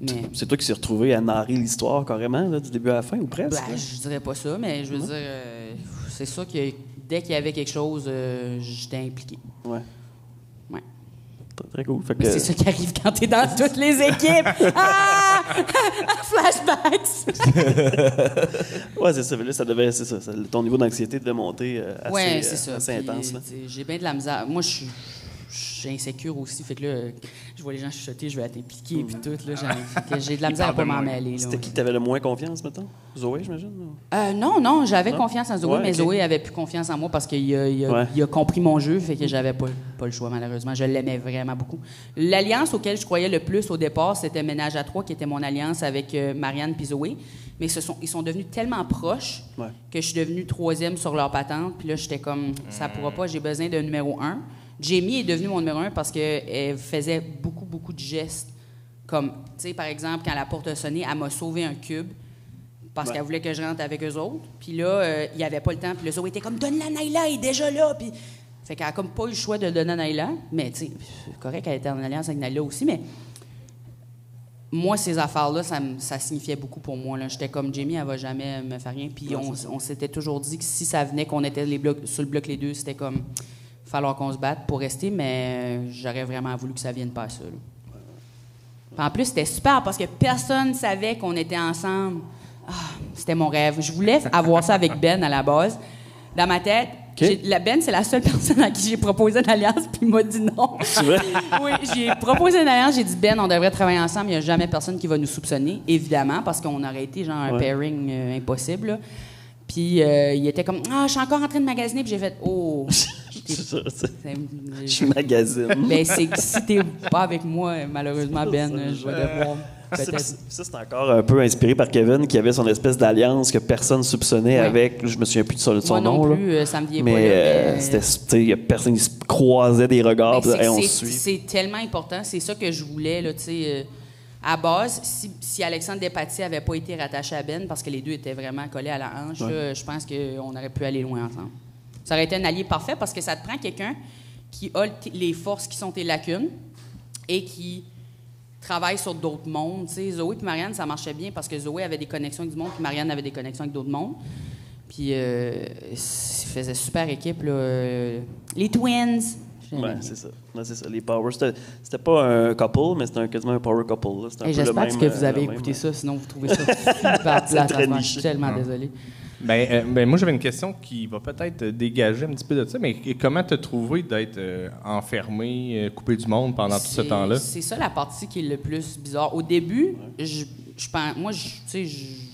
Speaker 5: Mais...
Speaker 2: C'est toi qui s'est retrouvé à narrer l'histoire carrément, là, du début à la fin, ou presque?
Speaker 5: Ben, je dirais pas ça, mais je veux dire, c'est sûr que dès qu'il y avait quelque chose, j'étais impliqué.
Speaker 2: Ouais.
Speaker 5: Ouais.
Speaker 2: Très cool. Fait que,
Speaker 5: Mais c'est ça qui arrive quand t'es dans toutes les équipes. Ah! Flashbacks!
Speaker 2: ouais, c'est ça. Là, c'est ça. Ton niveau d'anxiété devait monter
Speaker 5: Ouais, c'est ça.
Speaker 2: assez
Speaker 5: Puis,
Speaker 2: intense. Là.
Speaker 5: J'ai bien de la misère. Moi, je suis insécure aussi. Fait que là, je vois les gens chuchoter, je vais être impliqué puis tout. Là, j'ai de la misère à pas m'en mêler. Là,
Speaker 2: C'était qui t'avais le moins confiance, mettons? Zoé, j'imagine?
Speaker 5: Non, j'avais confiance en Zoé,
Speaker 2: Ouais,
Speaker 5: mais
Speaker 2: ok.
Speaker 5: Zoé avait plus confiance en moi parce qu'il a compris mon jeu, fait que j'avais pas le choix, malheureusement. Je l'aimais vraiment beaucoup. L'alliance auquel je croyais le plus au départ, c'était Ménage à 3, qui était mon alliance avec Marianne puis Zoé. Mais ils sont devenus tellement proches que je suis devenue 3e sur leur patente. Puis là, j'étais comme, ça pourra pas, j'ai besoin d'un numéro 1. Jamie est devenue mon numéro 1 parce qu'elle faisait beaucoup, beaucoup de gestes. Comme, tu sais, par exemple, quand la porte a sonné, elle m'a sauvé un cube parce qu'elle voulait que je rentre avec eux autres. Puis là, il n'y avait pas le temps. Puis le Zoé était comme, donne-la Naila, elle est déjà là. Puis... Fait qu'elle a comme pas eu le choix de donner à Naila. Mais, tu sais, c'est correct, elle était en alliance avec Naila aussi, mais moi, ces affaires-là, ça signifiait beaucoup pour moi. Là. J'étais comme, Jamie, elle va jamais me faire rien. Puis on s'était toujours dit que si ça venait qu'on était sur le bloc les deux, c'était comme, falloir qu'on se batte pour rester, mais j'aurais vraiment voulu que ça vienne pas à ça. Là. Puis en plus, c'était super parce que personne ne savait qu'on était ensemble. Ah, c'était mon rêve. Je voulais avoir ça avec Ben à la base. Dans ma tête, Ben, c'est la seule personne à qui j'ai proposé une alliance, puis il m'a dit non.
Speaker 2: C'est vrai?
Speaker 5: Oui, j'ai proposé une alliance, j'ai dit Ben, on devrait travailler ensemble, il n'y a jamais personne qui va nous soupçonner, évidemment, parce qu'on aurait été genre un pairing impossible. Là. Puis il était comme, je suis encore en train de magasiner, puis j'ai fait, oh,
Speaker 2: C'est ça,
Speaker 5: c'est-
Speaker 2: je magasine.
Speaker 5: Ben, si t'es pas avec moi, malheureusement, Ben, je vais devoir peut-être...
Speaker 2: Ça, c'est encore un peu inspiré par Kevin, qui avait son espèce d'alliance que personne soupçonnait avec. Je me souviens plus de son
Speaker 5: Moi
Speaker 2: nom.
Speaker 5: non
Speaker 2: là.
Speaker 5: plus, ça me vient
Speaker 2: Mais
Speaker 5: pas là.
Speaker 2: c'était, tu sais, il y a personne qui se croisait des regards.
Speaker 5: Ben,
Speaker 2: puis, hey, on
Speaker 5: c'est-
Speaker 2: se suit.
Speaker 5: c'est tellement important. C'est ça que je voulais, là, tu sais. À base, si Alexandre Despatie avait pas été rattaché à Ben, parce que les deux étaient vraiment collés à la hanche, là, je pense qu'on aurait pu aller loin ensemble. Ça aurait été un allié parfait parce que ça te prend quelqu'un qui a les forces qui sont tes lacunes et qui travaille sur d'autres mondes. Tu sais, Zoé et Marianne, ça marchait bien parce que Zoé avait des connexions avec du monde puis Marianne avait des connexions avec d'autres mondes. Puis, ils faisaient super équipe, là. Les Twins.
Speaker 2: Ouais, c'est ça. Ouais, c'est ça. Les Power, c'était pas un couple, mais c'était quasiment un power couple. Là. C'était un peu le
Speaker 5: J'espère
Speaker 2: même,
Speaker 5: que vous avez
Speaker 2: le
Speaker 5: écouté
Speaker 2: même,
Speaker 5: ça, sinon vous trouvez ça super plat.
Speaker 2: très
Speaker 5: Je
Speaker 2: niché.
Speaker 5: suis tellement désolé.
Speaker 4: Ben, moi, j'avais une question qui va peut-être dégager un petit peu de ça, mais comment t'as trouvé d'être enfermé, coupé du monde pendant tout ce temps-là?
Speaker 5: C'est ça la partie qui est le plus bizarre. Au début, je pense, moi, tu sais, je suis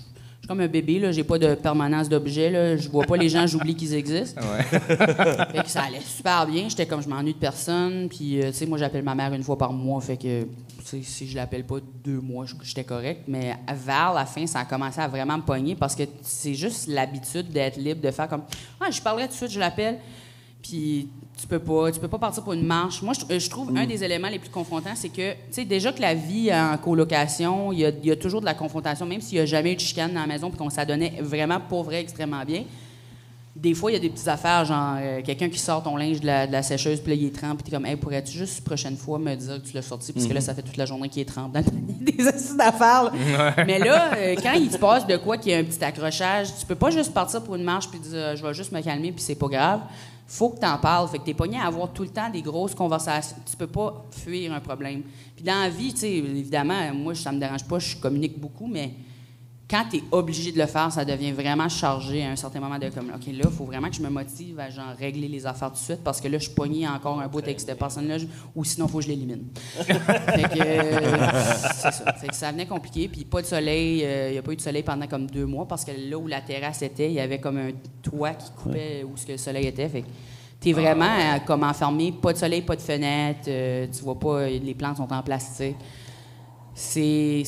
Speaker 5: comme un bébé, là, j'ai pas de permanence d'objet, là, je vois pas les gens, j'oublie qu'ils existent.
Speaker 4: Ouais.
Speaker 5: Fait que ça allait super bien, j'étais comme je m'ennuie de personne, puis tu sais, moi j'appelle ma mère une fois par mois, fait que tu sais, si je l'appelle pas 2 mois, j'étais correct, mais vers la fin, ça a commencé à vraiment me pogner parce que c'est juste l'habitude d'être libre, de faire comme je parlerai tout de suite, je l'appelle. Puis tu peux pas partir pour une marche. Moi, je trouve un des éléments les plus confrontants, c'est que, tu sais, déjà que la vie en colocation, il y a toujours de la confrontation, même s'il n'y a jamais eu de chicane dans la maison puis qu'on s'adonnait vraiment, pour vrai, extrêmement bien. Des fois, il y a des petites affaires, genre quelqu'un qui sort ton linge de la sécheuse, puis là, il est trempe, puis t'es comme, hey, pourrais-tu juste, prochaine fois, me dire que tu l'as sorti, parce que là, ça fait toute la journée qu'il est trempe dans des assises d'affaires. Là. Mais là, quand il se passe de quoi qu'il y a un petit accrochage, tu peux pas juste partir pour une marche puis dire, je vais juste me calmer, puis c'est pas grave. Faut que tu en parles. Fait que t'es pogné à avoir tout le temps des grosses conversations. Tu peux pas fuir un problème. Puis dans la vie, tu sais, évidemment, moi, ça me dérange pas, je communique beaucoup, mais quand tu es obligé de le faire, ça devient vraiment chargé à un certain moment de comme, OK, là, il faut vraiment que je me motive à genre régler les affaires tout de suite parce que là, je suis pogné encore un bout avec cette personne-là, ou sinon, il faut que je l'élimine. Fait que, c'est ça. Fait que ça venait compliqué. Puis pas de soleil. Il n'y a pas eu de soleil pendant comme 2 mois parce que là où la terrasse était, il y avait comme un toit qui coupait où ce que le soleil était. Fait que t'es vraiment comme enfermé, pas de soleil, pas de fenêtre. Tu vois pas, les plantes sont en plastique. Il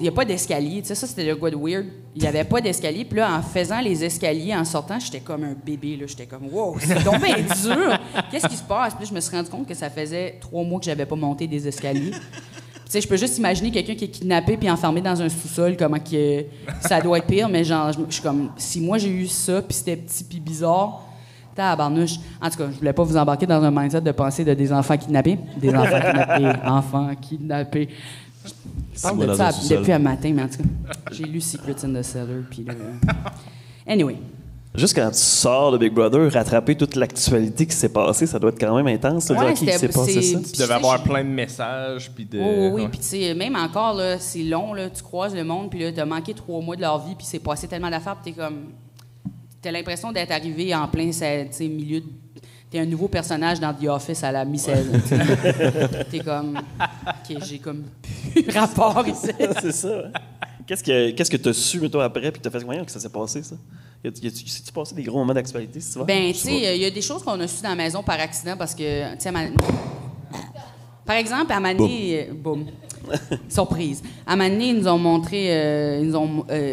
Speaker 5: n'y a pas d'escalier. Tu sais, ça, c'était le good weird. Il n'y avait pas d'escalier. Puis là, en faisant les escaliers, en sortant, j'étais comme un bébé. Là. J'étais comme, wow, c'est donc bien dur. Qu'est-ce qui se passe? Puis là, je me suis rendu compte que ça faisait 3 mois que j'avais pas monté des escaliers. Puis, tu sais, je peux juste imaginer quelqu'un qui est kidnappé puis enfermé dans un sous-sol, comment que ça doit être pire. Mais genre, je suis comme, si moi j'ai eu ça, puis c'était petit puis bizarre, tabarnouche. En tout cas, je voulais pas vous embarquer dans un mindset de penser de des enfants kidnappés. Des enfants kidnappés. Enfants kidnappés. Je parle de ça depuis un matin, mais en tout cas, j'ai lu Secrets in the Cellar, puis là... Anyway.
Speaker 2: Juste quand tu sors de Big Brother, rattraper toute l'actualité qui s'est passée, ça doit être quand même intense. De dire, OK, il s'est passé ça.
Speaker 4: Tu devais avoir plein de messages, puis de...
Speaker 5: Oui, puis tu sais, même encore, là, c'est long, là, tu croises le monde, puis là, t'as manqué 3 mois de leur vie, puis c'est passé tellement d'affaires, puis t'es comme... T'as l'impression d'être arrivé en plein, tu sais, milieu de... T'es un nouveau personnage dans The Office à la mi-saison. T'es comme... OK, j'ai comme plus rapport ici.
Speaker 2: C'est ça. Qu'est-ce que tu as su, mettons, après, puis tu as fait comment que ça s'est passé, ça? S'est-tu passé des gros moments d'actualité, si tu vois?
Speaker 5: Ben, tu sais, il y a des choses qu'on a su dans la maison par accident parce que, tu sais, par exemple, à Mané, boum, surprise. À Mané, ils nous ont montré,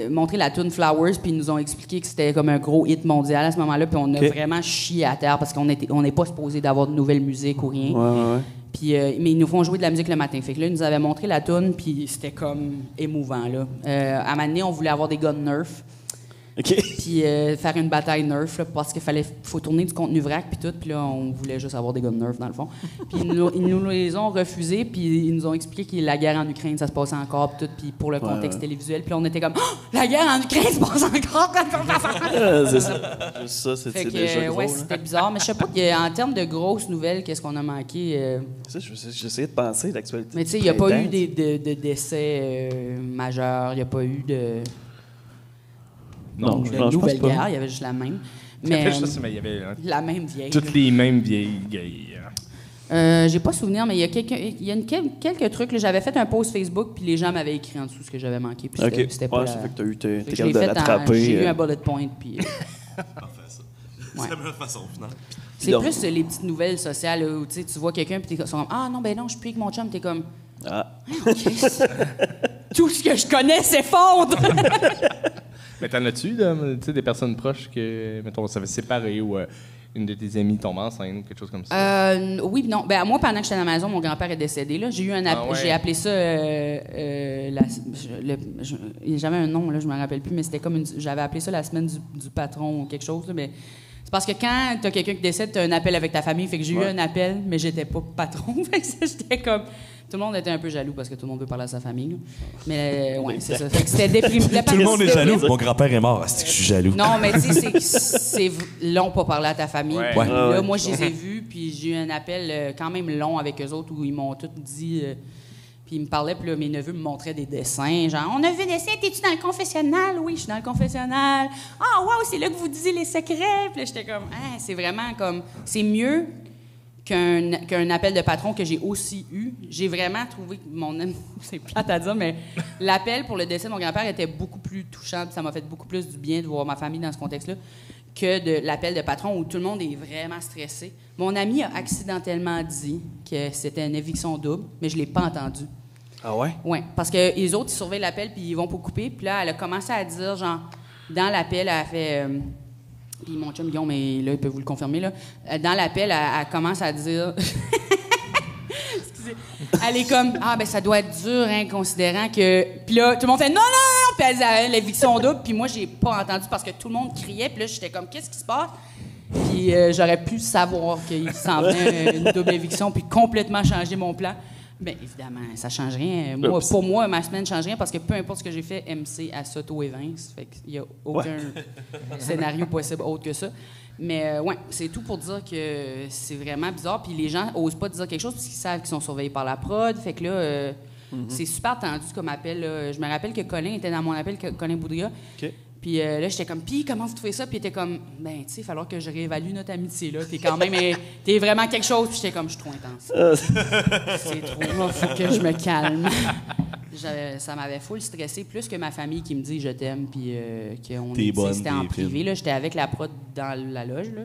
Speaker 5: montré la tune Flowers, puis ils nous ont expliqué que c'était comme un gros hit mondial à ce moment-là, puis on a vraiment chié à terre parce qu'on n'est pas supposé d'avoir de nouvelle musique ou rien.
Speaker 2: Ouais.
Speaker 5: Puis, mais ils nous font jouer de la musique le matin. Fait que là, ils nous avaient montré la tune, puis c'était comme émouvant, là. À Mané, on voulait avoir des guns Nerf.
Speaker 2: OK.
Speaker 5: Puis faire une bataille Nerf, là, parce qu'il faut tourner du contenu vrac, puis tout. Puis là, on voulait juste avoir des guns Nerf, dans le fond. Puis ils nous les ont refusés, puis ils nous ont expliqué que la guerre en Ukraine, ça se passait encore, puis tout, puis pour le contexte télévisuel. Puis là, on était comme, oh, la guerre en Ukraine se passe encore!
Speaker 2: C'est ça. Juste ça, c'était déjà gros.
Speaker 5: Ouais,
Speaker 2: là.
Speaker 5: c'était bizarre. Mais je sais pas, en termes de grosses nouvelles, qu'est-ce qu'on a manqué?
Speaker 2: Ça, j'essayais de penser, l'actualité.
Speaker 5: Mais tu sais, il n'y a pas eu de décès majeurs, il n'y a pas eu de...
Speaker 2: Non,
Speaker 5: de
Speaker 2: je pense
Speaker 5: nouvelle
Speaker 2: pas.
Speaker 5: guerre, il y avait juste la même. Mais
Speaker 4: il y avait
Speaker 5: la même vieille.
Speaker 4: toutes les mêmes vieilles gays.
Speaker 5: J'ai pas souvenir, mais il y a quelques trucs. Là, j'avais fait un post Facebook, puis les gens m'avaient écrit en dessous ce que j'avais manqué. Puis
Speaker 2: OK.
Speaker 5: c'était pas
Speaker 2: ça fait que t'as eu
Speaker 5: Fait
Speaker 2: t'es
Speaker 5: que je l'ai
Speaker 2: capable de
Speaker 5: fait
Speaker 2: l'attraper.
Speaker 5: j'ai eu un bullet point, puis...
Speaker 3: Parfait, ça. C'est la meilleure façon, finalement.
Speaker 5: C'est
Speaker 2: Donc-
Speaker 5: plus les petites nouvelles sociales où tu vois quelqu'un puis t'es comme « Ah non, ben non, je suis plus avec mon chum. » T'es comme
Speaker 2: Ah.
Speaker 5: « Tout ce que je connais s'effondre! »
Speaker 4: Mais t'en as-tu, des personnes proches que, mettons, ça fait séparer ou une de tes amies tombe enceinte ou quelque chose comme ça?
Speaker 5: Oui, non. Ben, moi, pendant que j'étais à la maison, mon grand-père est décédé. Là. J'ai eu un
Speaker 4: Ah ouais.
Speaker 5: j'ai appelé ça. J'avais un nom, là, je me rappelle plus, mais c'était comme j'avais appelé ça la semaine du patron ou quelque chose. Là, mais c'est parce que quand t'as quelqu'un qui décède, t'as un appel avec ta famille. Fait que j'ai eu un appel, mais j'étais pas patron. Fait que j'étais comme. Tout le monde était un peu jaloux parce que tout le monde veut parler à sa famille. Là. Mais ouais, c'est ça. Fait que c'était déprimant.
Speaker 3: Tout le monde est jaloux. Mon grand-père est mort. C'est que je suis jaloux.
Speaker 5: Non, mais tu sais, c'est long pas parler à ta famille.
Speaker 4: Ouais.
Speaker 5: Puis
Speaker 3: Ouais.
Speaker 5: là, moi, je les ai vus, puis j'ai eu un appel quand même long avec eux autres où ils m'ont tout dit. Puis ils me parlaient, puis là, mes neveux me montraient des dessins. Genre, on a vu des dessins, t'es-tu dans le confessionnal? Oui, je suis dans le confessionnal. Ah, wow, c'est là que vous disiez les secrets. Puis là, j'étais comme, ah, c'est vraiment comme. C'est mieux qu'un appel de patron que j'ai aussi eu. J'ai vraiment trouvé que c'est plate à dire, mais l'appel pour le décès de mon grand-père était beaucoup plus touchant, puis ça m'a fait beaucoup plus du bien de voir ma famille dans ce contexte-là que de l'appel de patron où tout le monde est vraiment stressé. Mon ami a accidentellement dit que c'était une éviction double, mais je l'ai pas entendu.
Speaker 2: Ah ouais?
Speaker 5: Oui, parce que les autres, ils surveillent l'appel puis ils vont pour couper. Puis là, elle a commencé à dire, genre, dans l'appel, elle a fait... puis mon chum Guillaume, mais là, il peut vous le confirmer, là. Dans l'appel, elle commence à dire... Excusez. Elle est comme, ah, ben ça doit être dur, hein, considérant que... Puis là, tout le monde fait, non, non, non! Puis elle avait l'éviction double, puis moi, j'ai pas entendu parce que tout le monde criait. Puis là, j'étais comme, qu'est-ce qui se passe? Puis j'aurais pu savoir qu'il s'en venait une double éviction puis complètement changer mon plan. Bien, évidemment, ça ne change rien. Moi, pour moi, ma semaine ne change rien parce que peu importe ce que j'ai fait, MC à s'auto-évince. Fait qu'il n'y a aucun scénario possible autre que ça. Mais ouais, c'est tout pour dire que c'est vraiment bizarre. Puis les gens n'osent pas dire quelque chose parce qu'ils savent qu'ils sont surveillés par la prod. Fait que là, c'est super tendu comme appel. Là. Je me rappelle que Colin était dans mon appel, Colin Boudria.
Speaker 2: OK.
Speaker 5: Puis là, j'étais comme, puis comment vous trouvez ça? Puis il était comme, ben, tu sais, il va falloir que je réévalue notre amitié, là. T'es quand même, t'es vraiment quelque chose. Puis j'étais comme, je suis trop intense. C'est trop, faut que je me calme. Ça m'avait full stressé, plus que ma famille qui me dit je t'aime, puis qu'on
Speaker 3: T'es bonne,
Speaker 5: c'était en
Speaker 3: t'es
Speaker 5: privé.
Speaker 3: fine.
Speaker 5: Là, j'étais avec la prod dans la loge, là.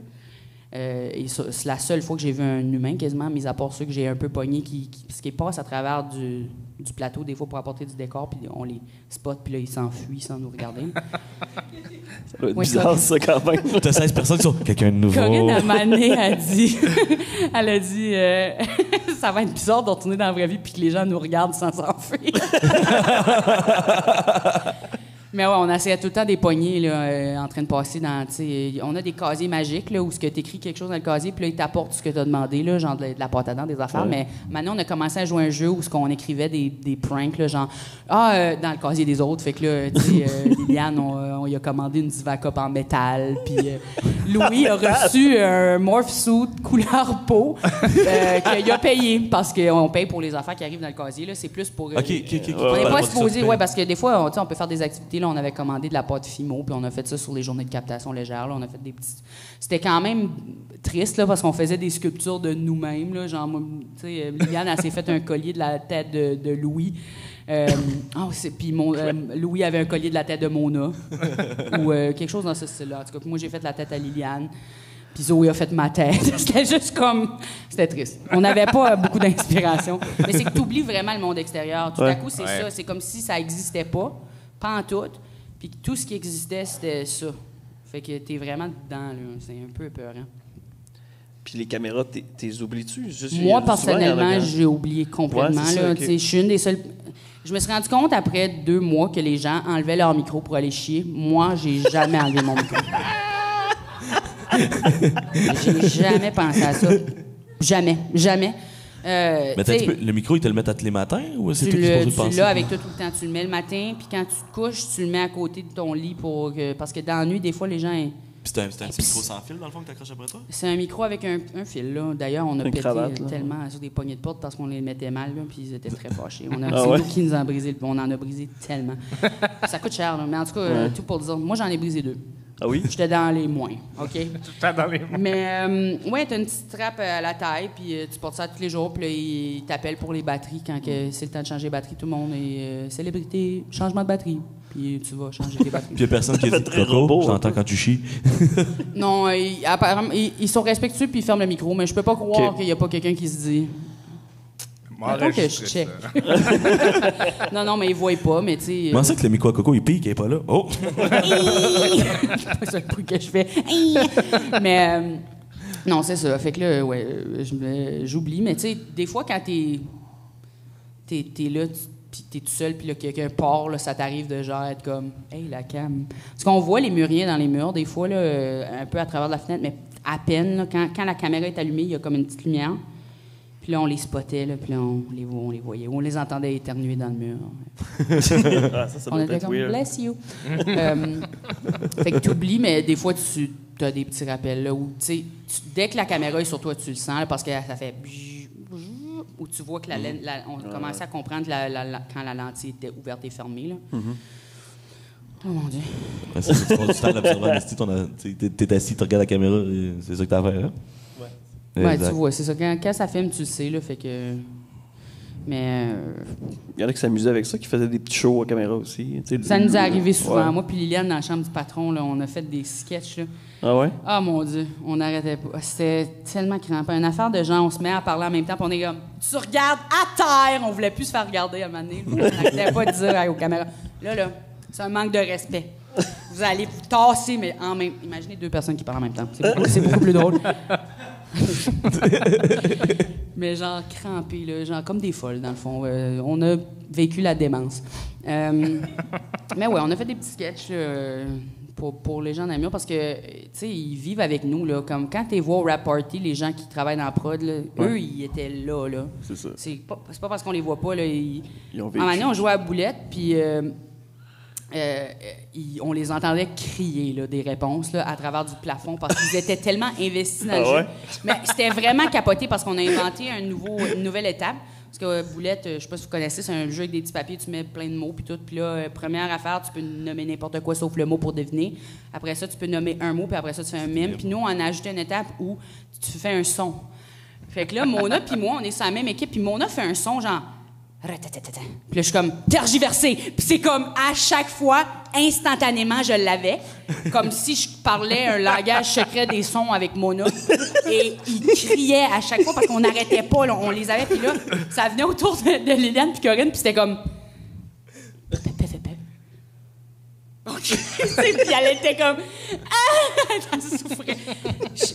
Speaker 5: Et c'est la seule fois que j'ai vu un humain, quasiment, mis à part ceux que j'ai un peu pognés, parce qu'ils passent à travers du plateau, des fois, pour apporter du décor, puis on les spot, puis là, ils s'enfuient sans nous regarder.
Speaker 2: Ça doit être
Speaker 5: Ouais,
Speaker 2: bizarre, ça, quand même.
Speaker 3: T'as 16 personnes qui sont quelqu'un de nouveau.
Speaker 5: Corinne, à un moment donné, elle a dit ça va être bizarre de retourner dans la vraie vie puis que les gens nous regardent sans s'enfuir. Mais ouais, on essayait tout le temps des poignées là, en train de passer dans... On a des casiers magiques là, où tu écris quelque chose dans le casier puis là, ils t'apportent ce que tu as demandé, là, genre de la pâte à dents, des affaires.
Speaker 2: Ouais.
Speaker 5: Mais maintenant, on a commencé à jouer un jeu où on écrivait des pranks, là, genre dans le casier des autres. Fait que là, Liliane, on lui a commandé une Divacop en métal. Puis Louis a reçu un morph suit couleur peau qu'il a payé parce qu'on paye pour les affaires qui arrivent dans le casier. Là. C'est plus pour...
Speaker 3: OK.
Speaker 5: On n'est pas supposé, ouais, parce que des fois, on peut faire des activités. Là, on avait commandé de la pâte Fimo, puis on a fait ça sur les journées de captation légère. Là, on a fait des petits. C'était quand même triste, là, parce qu'on faisait des sculptures de nous-mêmes. Là, genre, tu sais, Liliane, elle s'est fait un collier de la tête de Louis. Puis Louis avait un collier de la tête de Mona. Ou quelque chose dans ce style-là. En tout cas, moi, j'ai fait la tête à Liliane. Puis Zoé a fait ma tête. C'était juste comme... C'était triste. On n'avait pas beaucoup d'inspiration. Mais c'est que tu oublies vraiment le monde extérieur. Tout à coup, c'est ça. C'est comme si ça n'existait pas en tout, puis tout ce qui existait, c'était ça. Fait que t'es vraiment dedans, là. C'est un peu épeurant.
Speaker 2: Puis les caméras, t'es oublies-tu?
Speaker 5: Moi, personnellement, j'ai oublié complètement.
Speaker 2: Ouais, ça,
Speaker 5: okay. Je suis une des seules... Je me suis rendu compte, après 2 mois, que les gens enlevaient leur micro pour aller chier. Moi, j'ai jamais enlevé mon micro. J'ai jamais pensé à ça. Jamais.
Speaker 3: Mais le micro, ils te le mettent à tous les matins ou c'est toi qui es supposé le
Speaker 5: Tu
Speaker 3: penser?
Speaker 5: l'as avec toi tout le temps. Tu le mets le matin, puis quand tu te couches, tu le mets à côté de ton lit parce que dans la nuit, des fois, les gens...
Speaker 3: Puis c'est un petit micro sans fil, dans le fond, que t'accroches après toi?
Speaker 5: C'est un micro avec un fil, là. D'ailleurs, on a pété
Speaker 2: cravate,
Speaker 5: tellement sur des poignées de porte parce qu'on les mettait mal, là, puis ils étaient très fâchés. C'est
Speaker 2: ouais?
Speaker 5: nous qui nous en brisé. On en a brisé tellement. Ça coûte cher, là. Mais en tout cas, tout pour dire, moi, j'en ai brisé 2.
Speaker 2: Ah oui?
Speaker 5: J'étais dans les moins, OK?
Speaker 4: Tout le temps dans les mains.
Speaker 5: Mais, ouais, t'as une petite trappe à la taille, puis tu portes ça tous les jours, puis là, ils t'appellent pour les batteries quand c'est le temps de changer les batteries. Tout le monde est célébrité, changement de batterie. puis tu vas changer tes batteries.
Speaker 3: Puis il y a personne qui a dit Coco, je t'entends quand tu chies.
Speaker 5: Non, apparemment, ils sont respectueux puis ils ferment le micro, mais je peux pas croire qu'il y a pas quelqu'un qui se dit... Attends que je check. non, mais ils voient pas, mais tu sais...
Speaker 3: Comment ça que le micro à Coco, il pique, il est pas là? Oh!
Speaker 5: C'est pas le bruit que je fais. Mais... non, c'est ça. Fait que là, ouais, j'oublie. Mais tu sais, des fois, quand t'es là, puis t'es tout seul, puis là, quelqu'un part, là, ça t'arrive de genre être comme « Hey, la cam! » Parce qu'on voit les muriers dans les murs, des fois, là, un peu à travers de la fenêtre, mais à peine. Là, quand la caméra est allumée, il y a comme une petite lumière. Puis là, on les spottait, là, puis là, on les voyait. Ou on les entendait éternuer dans le mur.
Speaker 2: ça
Speaker 5: on était comme « Bless you! » Fait que t'oublies, mais des fois, tu as des petits rappels, là, où, tu sais, dès que la caméra est sur toi, tu le sens, là, parce que ça fait... où tu vois que on commençait à comprendre quand la lentille était ouverte et fermée, là. Oh mon Dieu.
Speaker 3: Ouais, c'est ça, tu passes du temps à l'observer. T'es assis, tu regardes la caméra, c'est ça que t'as à faire, hein?
Speaker 5: Ouais, tu vois, c'est ça. Quand ça filme, tu le sais, là, fait que... Mais...
Speaker 2: Il y en a qui s'amusaient avec ça, qui faisaient des petits shows à caméra aussi.
Speaker 5: Ça nous est arrivé souvent. Ouais. Moi puis Liliane, dans la chambre du patron, là, on a fait des sketchs, là.
Speaker 2: Ah ouais?
Speaker 5: Ah, mon Dieu, on n'arrêtait pas. C'était tellement crampant. Une affaire de gens, on se met à parler en même temps, puis on est comme... Tu regardes à terre! On voulait plus se faire regarder à un moment donné. On n'arrêtait pas de dire aux caméras. Là, c'est un manque de respect. Vous allez vous tasser, mais en même... Imaginez 2 personnes qui parlent en même temps. C'est beaucoup plus drôle. Mais genre crampé, là, genre comme des folles, dans le fond. On a vécu la démence. Mais ouais, on a fait des petits sketchs pour les gens d'Amur parce que, tu sais, ils vivent avec nous, là. Comme quand tu vois au Rap Party, les gens qui travaillent dans la prod, là, eux, ils étaient là, là.
Speaker 2: C'est ça.
Speaker 5: C'est pas parce qu'on les voit pas, là.
Speaker 2: Ils ont vécu.
Speaker 5: À un moment donné, on jouait à boulette, puis... on les entendait crier là, des réponses là, à travers du plafond parce qu'ils étaient tellement investis dans le jeu. Mais c'était vraiment capoté parce qu'on a inventé une nouvelle étape. Parce que Boulette, je sais pas si vous connaissez, c'est un jeu avec des petits papiers, tu mets plein de mots puis tout. Puis là, première affaire, tu peux nommer n'importe quoi sauf le mot pour deviner. Après ça, tu peux nommer un mot puis après ça, tu fais un mime. Puis nous, on a ajouté une étape où tu fais un son. Fait que là, Mona puis moi, on est sur la même équipe. Puis Mona fait un son genre... Puis là, je suis comme tergiversé. Puis c'est comme à chaque fois, instantanément, je l'avais. Comme si je parlais un langage secret des sons avec Mona. Et il criait à chaque fois parce qu'on n'arrêtait pas. Là, on les avait. Puis là, ça venait autour de Liliane puis Corinne. Puis c'était comme... OK. Puis elle était comme... Elle souffrait.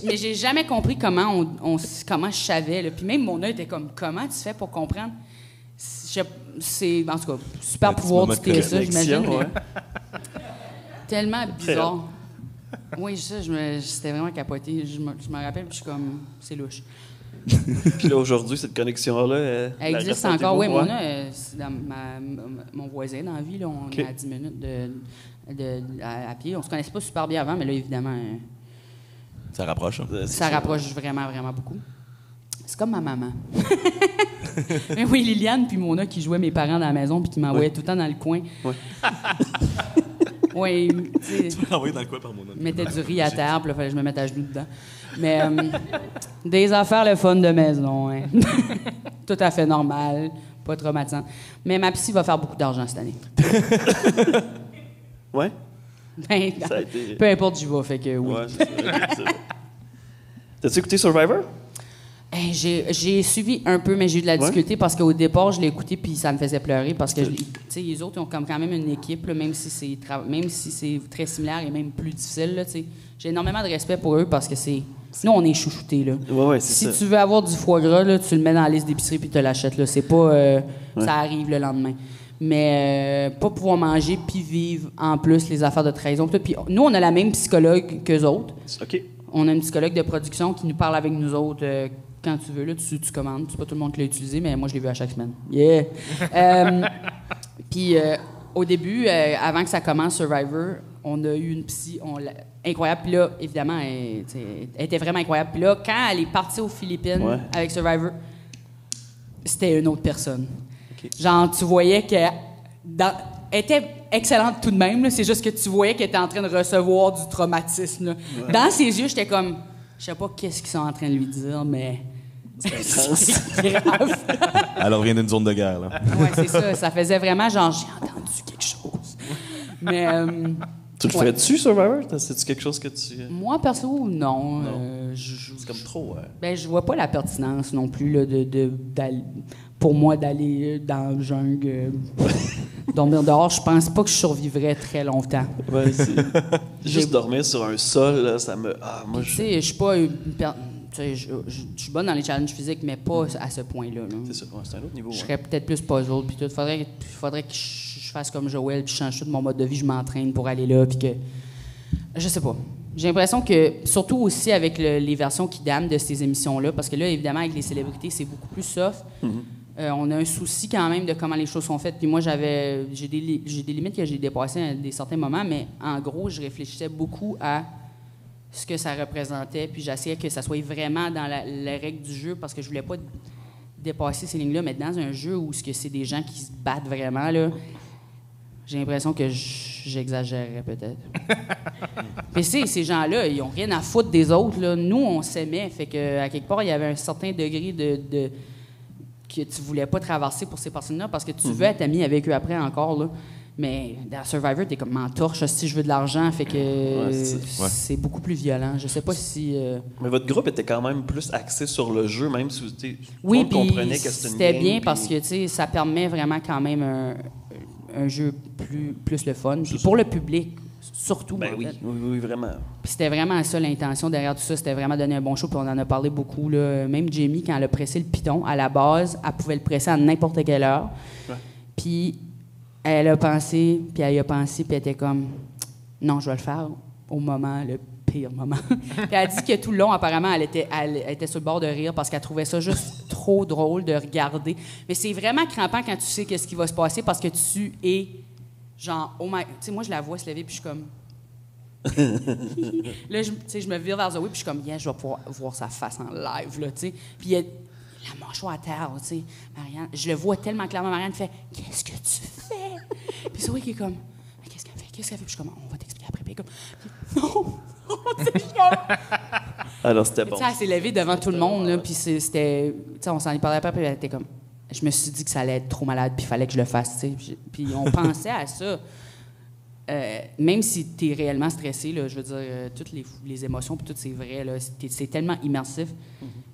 Speaker 5: Mais j'ai jamais compris comment comment je savais. Là. Puis même Mona était comme... Comment tu fais pour comprendre... C'est, en tout cas, super pouvoir du TSA, j'imagine. Ouais. Tellement bizarre. Oui, c'était vraiment capoté. Je me rappelle, puis je suis comme, c'est louche.
Speaker 2: Puis là, aujourd'hui, cette connexion-là...
Speaker 5: Elle existe encore, oui. Mon voisin dans la vie, là, on est à 10 minutes à pied. On se connaissait pas super bien avant, mais là, évidemment...
Speaker 3: ça rapproche. Hein?
Speaker 5: Ça rapproche vraiment, vraiment beaucoup. C'est comme ma maman. Mais oui, Liliane puis Mona qui jouaient mes parents dans la maison puis qui m'envoyaient tout le temps dans le coin. Oui, tu sais.
Speaker 3: Tu m'as envoyé dans le coin par Mona.
Speaker 5: Mettais du riz à terre, puis là, fallait que je me mette à genoux dedans. Mais des affaires le fun de maison, hein. Tout à fait normal, pas traumatisant. Mais ma psy va faire beaucoup d'argent cette année.
Speaker 2: Ouais?
Speaker 5: Ben, peu importe, j'y vais, fait que oui.
Speaker 2: Ouais, c'est ça. T'as-tu écouté Survivor?
Speaker 5: J'ai suivi un peu, mais j'ai eu de la difficulté parce qu'au départ, je l'ai écouté puis ça me faisait pleurer parce que, tu sais, les autres ils ont quand même une équipe, là, même si c'est très similaire et même plus difficile, là, tu sais. J'ai énormément de respect pour eux parce que nous, on est chouchoutés, là.
Speaker 2: Ouais,
Speaker 5: si tu veux avoir du foie gras, là, tu le mets dans la liste d'épicerie puis tu te l'achètes, là. C'est pas... ça arrive le lendemain. Mais pas pouvoir manger puis vivre en plus les affaires de trahison. Puis nous, on a la même psychologue qu'eux autres.
Speaker 2: OK.
Speaker 5: On a une psychologue de production qui nous parle avec nous autres quand tu veux. Là, tu commandes. C'est pas tout le monde qui l'a utilisé, mais moi, je l'ai vu à chaque semaine. Yeah! Puis au début, avant que ça commence, Survivor, on a eu une psy incroyable. Puis là, évidemment, elle était vraiment incroyable. Puis là, quand elle est partie aux Philippines avec Survivor, c'était une autre personne. Okay. Genre, tu voyais qu'elle était excellente tout de même. Là. C'est juste que tu voyais qu'elle était en train de recevoir du traumatisme. Là. Ouais. Dans ses yeux, j'étais comme... Je sais pas qu'est-ce qu'ils sont en train de lui dire, mais... C'est grave.
Speaker 3: Elle revient d'une zone de guerre, là.
Speaker 5: Oui, c'est ça. Ça faisait vraiment genre, j'ai entendu quelque chose. Mais...
Speaker 2: tu le ferais-tu, Survivor? C'est-tu quelque chose que tu...
Speaker 5: Moi, perso, non.
Speaker 2: C'est comme trop...
Speaker 5: Ben, je vois pas la pertinence non plus là, pour moi d'aller dans le jungle, dormir dehors. Je pense pas que je survivrais très longtemps.
Speaker 2: Ouais, juste dormir sur un sol, là, ça me... moi,
Speaker 5: tu sais, je suis pas une je suis bonne dans les challenges physiques, mais pas à ce point-là. Là.
Speaker 2: C'est ça, c'est un autre niveau.
Speaker 5: Je serais peut-être plus puzzle, puis tout. Faudrait que je fasse comme Joël, puis je change tout mon mode de vie, je m'entraîne pour aller là, puis que... Je sais pas. J'ai l'impression que, surtout aussi avec les versions qui damnent de ces émissions-là, parce que là, évidemment, avec les célébrités, c'est beaucoup plus soft. On a un souci quand même de comment les choses sont faites. Puis moi, j'ai des limites que j'ai dépassées à certains moments, mais en gros, je réfléchissais beaucoup à ce que ça représentait, puis j'essayais que ça soit vraiment dans les règles du jeu, parce que je voulais pas dépasser ces lignes-là, mais dans un jeu où c'est des gens qui se battent vraiment, là, j'ai l'impression que j'exagérerais peut-être. Mais ces gens-là, ils ont rien à foutre des autres. Là. Nous, on s'aimait, fait que à quelque part, il y avait un certain degré de que tu voulais pas traverser pour ces personnes-là, parce que tu veux être ami avec eux après encore, là. Mais dans Survivor, t'es comme m'entorche si je veux de l'argent, fait que c'est beaucoup plus violent. Je sais pas si...
Speaker 2: Mais votre groupe était quand même plus axé sur le jeu, même si
Speaker 5: oui,
Speaker 2: on comprenait que
Speaker 5: c'était bien parce que ça permet vraiment quand même un jeu plus le fun. Puis pour le public, surtout.
Speaker 2: Ben oui, oui, vraiment.
Speaker 5: Puis c'était vraiment ça l'intention derrière tout ça, c'était vraiment donner un bon show, puis on en a parlé beaucoup. Là. Même Jamie, quand elle a pressé le piton, à la base, elle pouvait le presser à n'importe quelle heure. Ouais. Puis... elle a pensé, puis elle y a pensé, puis elle était comme « Non, je vais le faire au moment, le pire moment. » Puis elle a dit que tout le long, apparemment, elle était sur le bord de rire parce qu'elle trouvait ça juste trop drôle de regarder. Mais c'est vraiment crampant quand tu sais qu'est-ce qui va se passer parce que tu es genre « Oh my... » Tu sais, moi, je la vois se lever, puis je suis comme... Là, je me vire vers Zoé, puis je suis comme « Yeah, je vais pouvoir voir sa face en live, là, tu sais. » Puis la mâchoire à terre, tu sais. Marianne, je le vois tellement clairement. Marianne fait « Qu'est-ce que tu fais? » Puis Zoé qui est comme « Qu'est-ce qu'elle fait? Qu'est-ce qu'elle fait? » Puis je suis comme « On va t'expliquer après. » Puis comme « Non! »
Speaker 2: Alors, c'était bon.
Speaker 5: Tu sais, elle s'est levée devant tout le monde, là, puis c'était... Tu sais, on s'en est parlé après, puis elle était comme... Je me suis dit que ça allait être trop malade, puis il fallait que je le fasse, tu sais. Puis on pensait à ça. Même si tu es réellement stressé, là, je veux dire, toutes les émotions, puis tout, c'est vrai, là, c'est tellement immersif.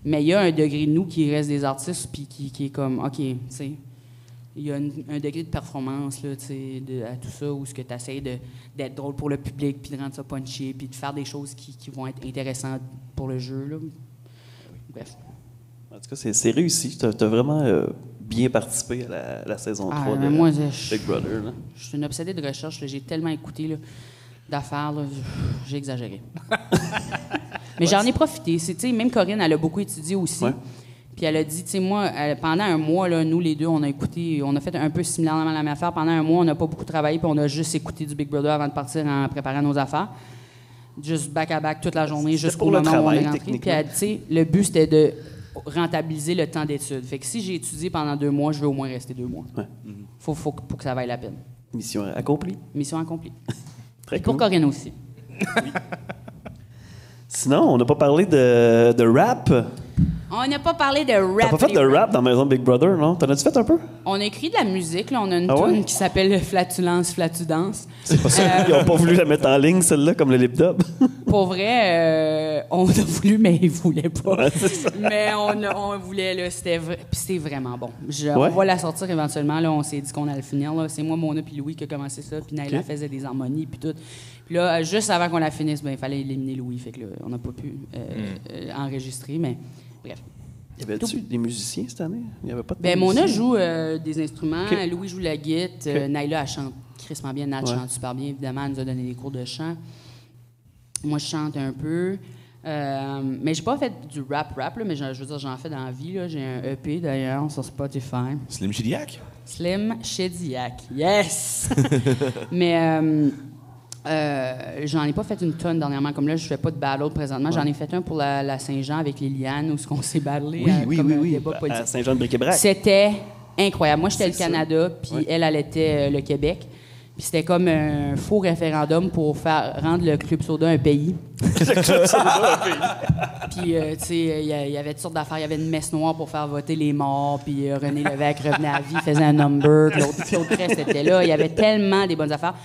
Speaker 5: Mais il y a un degré de nous qui reste des artistes, puis qui est comme, OK, tu sais, il y a un degré de performance, là, tu sais, à tout ça, où ce que tu essaies d'être drôle pour le public, puis de rendre ça punchy, puis de faire des choses qui vont être intéressantes pour le jeu, là. Bref.
Speaker 2: En tout cas, c'est réussi. Tu as vraiment bien participé à la saison 3 de
Speaker 5: moi,
Speaker 2: Big Brother. Là.
Speaker 5: Je suis une obsédée de recherche. Là. J'ai tellement écouté là, d'affaires. Là, j'ai exagéré. Mais j'en ai profité. Même Corinne, elle a beaucoup étudié aussi. Ouais. Puis elle a dit, tu sais, moi, pendant un mois, là, nous les deux, on a écouté, on a fait un peu similairement la même affaire. Pendant un mois, on n'a pas beaucoup travaillé, puis on a juste écouté du Big Brother avant de partir en préparant nos affaires. Juste back-à-back toute la journée, jusqu'au moment où on est rentré. Puis elle dit, tu sais, le but, c'était de rentabiliser le temps d'études. Fait que si j'ai étudié pendant 2 mois, je veux au moins rester 2 mois. Ouais. Faut que ça vaille la peine.
Speaker 2: Mission accomplie.
Speaker 5: Mission accomplie.
Speaker 2: Très
Speaker 5: cool. Pour Corinne aussi.
Speaker 2: Oui. Sinon, on n'a pas parlé de rap.
Speaker 5: On n'a pas parlé de rap.
Speaker 2: T'as pas fait de rap dans Maison Big Brother, non? T'en as-tu fait un peu?
Speaker 5: On a écrit de la musique. Là. On a une tune qui s'appelle Flatulence, Flatudance.
Speaker 2: C'est pas ça. Ils n'ont pas voulu la mettre en ligne, celle-là, comme le lip-dub.
Speaker 5: Pour vrai, on a voulu, mais ils ne voulaient pas.
Speaker 2: Ouais, c'est ça.
Speaker 5: Mais on voulait, là. Puis c'était vraiment bon. On va la sortir éventuellement. Là, on s'est dit qu'on allait le finir. Là. C'est moi, Mona, puis Louis qui a commencé ça. Puis Naila faisait des harmonies, puis tout. Puis là, juste avant qu'on la finisse, il fallait éliminer Louis. Fait que là, on n'a pas pu enregistrer, mais bref.
Speaker 2: Y avait-tu des musiciens cette année? Il y avait pas de
Speaker 5: Mona joue des instruments, Louis joue la guitare, Naila, elle chante crissement bien, Nat chante super bien, évidemment, elle nous a donné des cours de chant. Moi, je chante un peu. Mais j'ai pas fait du rap, là, mais je veux dire, j'en fais dans la vie. Là. J'ai un EP, d'ailleurs, sur Spotify.
Speaker 3: Slim Shediac?
Speaker 5: Slim Shediac, yes! Mais... j'en ai pas fait une tonne dernièrement. Comme là, je fais pas de battle présentement. J'en ai fait un pour la Saint-Jean avec Liliane, où on s'est battlé
Speaker 2: oui.
Speaker 5: débat politique.
Speaker 2: À Saint-Jean-de-Bric-et-Brac.
Speaker 5: C'était incroyable. Moi, j'étais le Canada, puis elle était le Québec. Puis c'était comme un faux référendum pour rendre le Club Soda un pays. Puis, tu sais, il y avait toutes sortes d'affaires. Il y avait une messe noire pour faire voter les morts. Puis René Lévesque revenait à vie, faisait un number. Claude Crest était là. Il y avait tellement des bonnes affaires.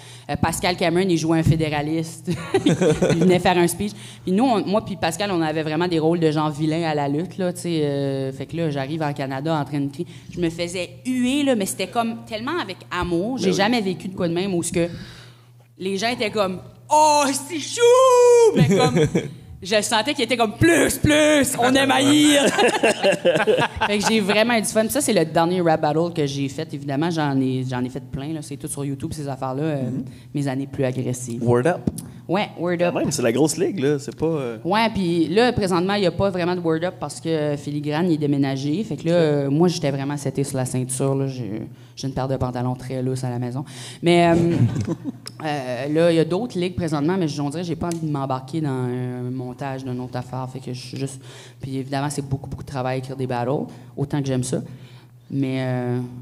Speaker 5: Pascal Cameron, il jouait un fédéraliste. Il venait faire un speech. Puis nous, moi puis Pascal, on avait vraiment des rôles de gens vilains à la lutte, là, tu sais. Fait que là, j'arrive en Canada en train de crier. Je me faisais huer, là, mais c'était comme tellement avec amour. J'ai jamais vécu de quoi de même où ce que les gens étaient comme « Oh, c'est chou! » Mais comme... Je sentais qu'il était comme plus, on aime haïr. Fait que j'ai vraiment eu du fun. Puis ça, c'est le dernier rap battle que j'ai fait. Évidemment, j'en ai fait plein. Là. C'est tout sur YouTube, ces affaires-là. Mes années plus agressives.
Speaker 2: Word Up.
Speaker 5: Ouais, Word Up.
Speaker 2: Même, c'est la grosse ligue, là. C'est pas.
Speaker 5: Ouais, puis là, présentement, il n'y a pas vraiment de Word Up parce que Filigrane, il est déménagé. Fait que là, moi, j'étais vraiment seté sur la ceinture. Là. J'ai une paire de pantalons très lousses à la maison. Mais là, il y a d'autres ligues présentement, mais on dirait que j'ai pas envie de m'embarquer dans un montage d'une autre affaire. Fait que je suis juste. Puis évidemment, c'est beaucoup de travail à écrire des battles, autant que j'aime ça. Mais,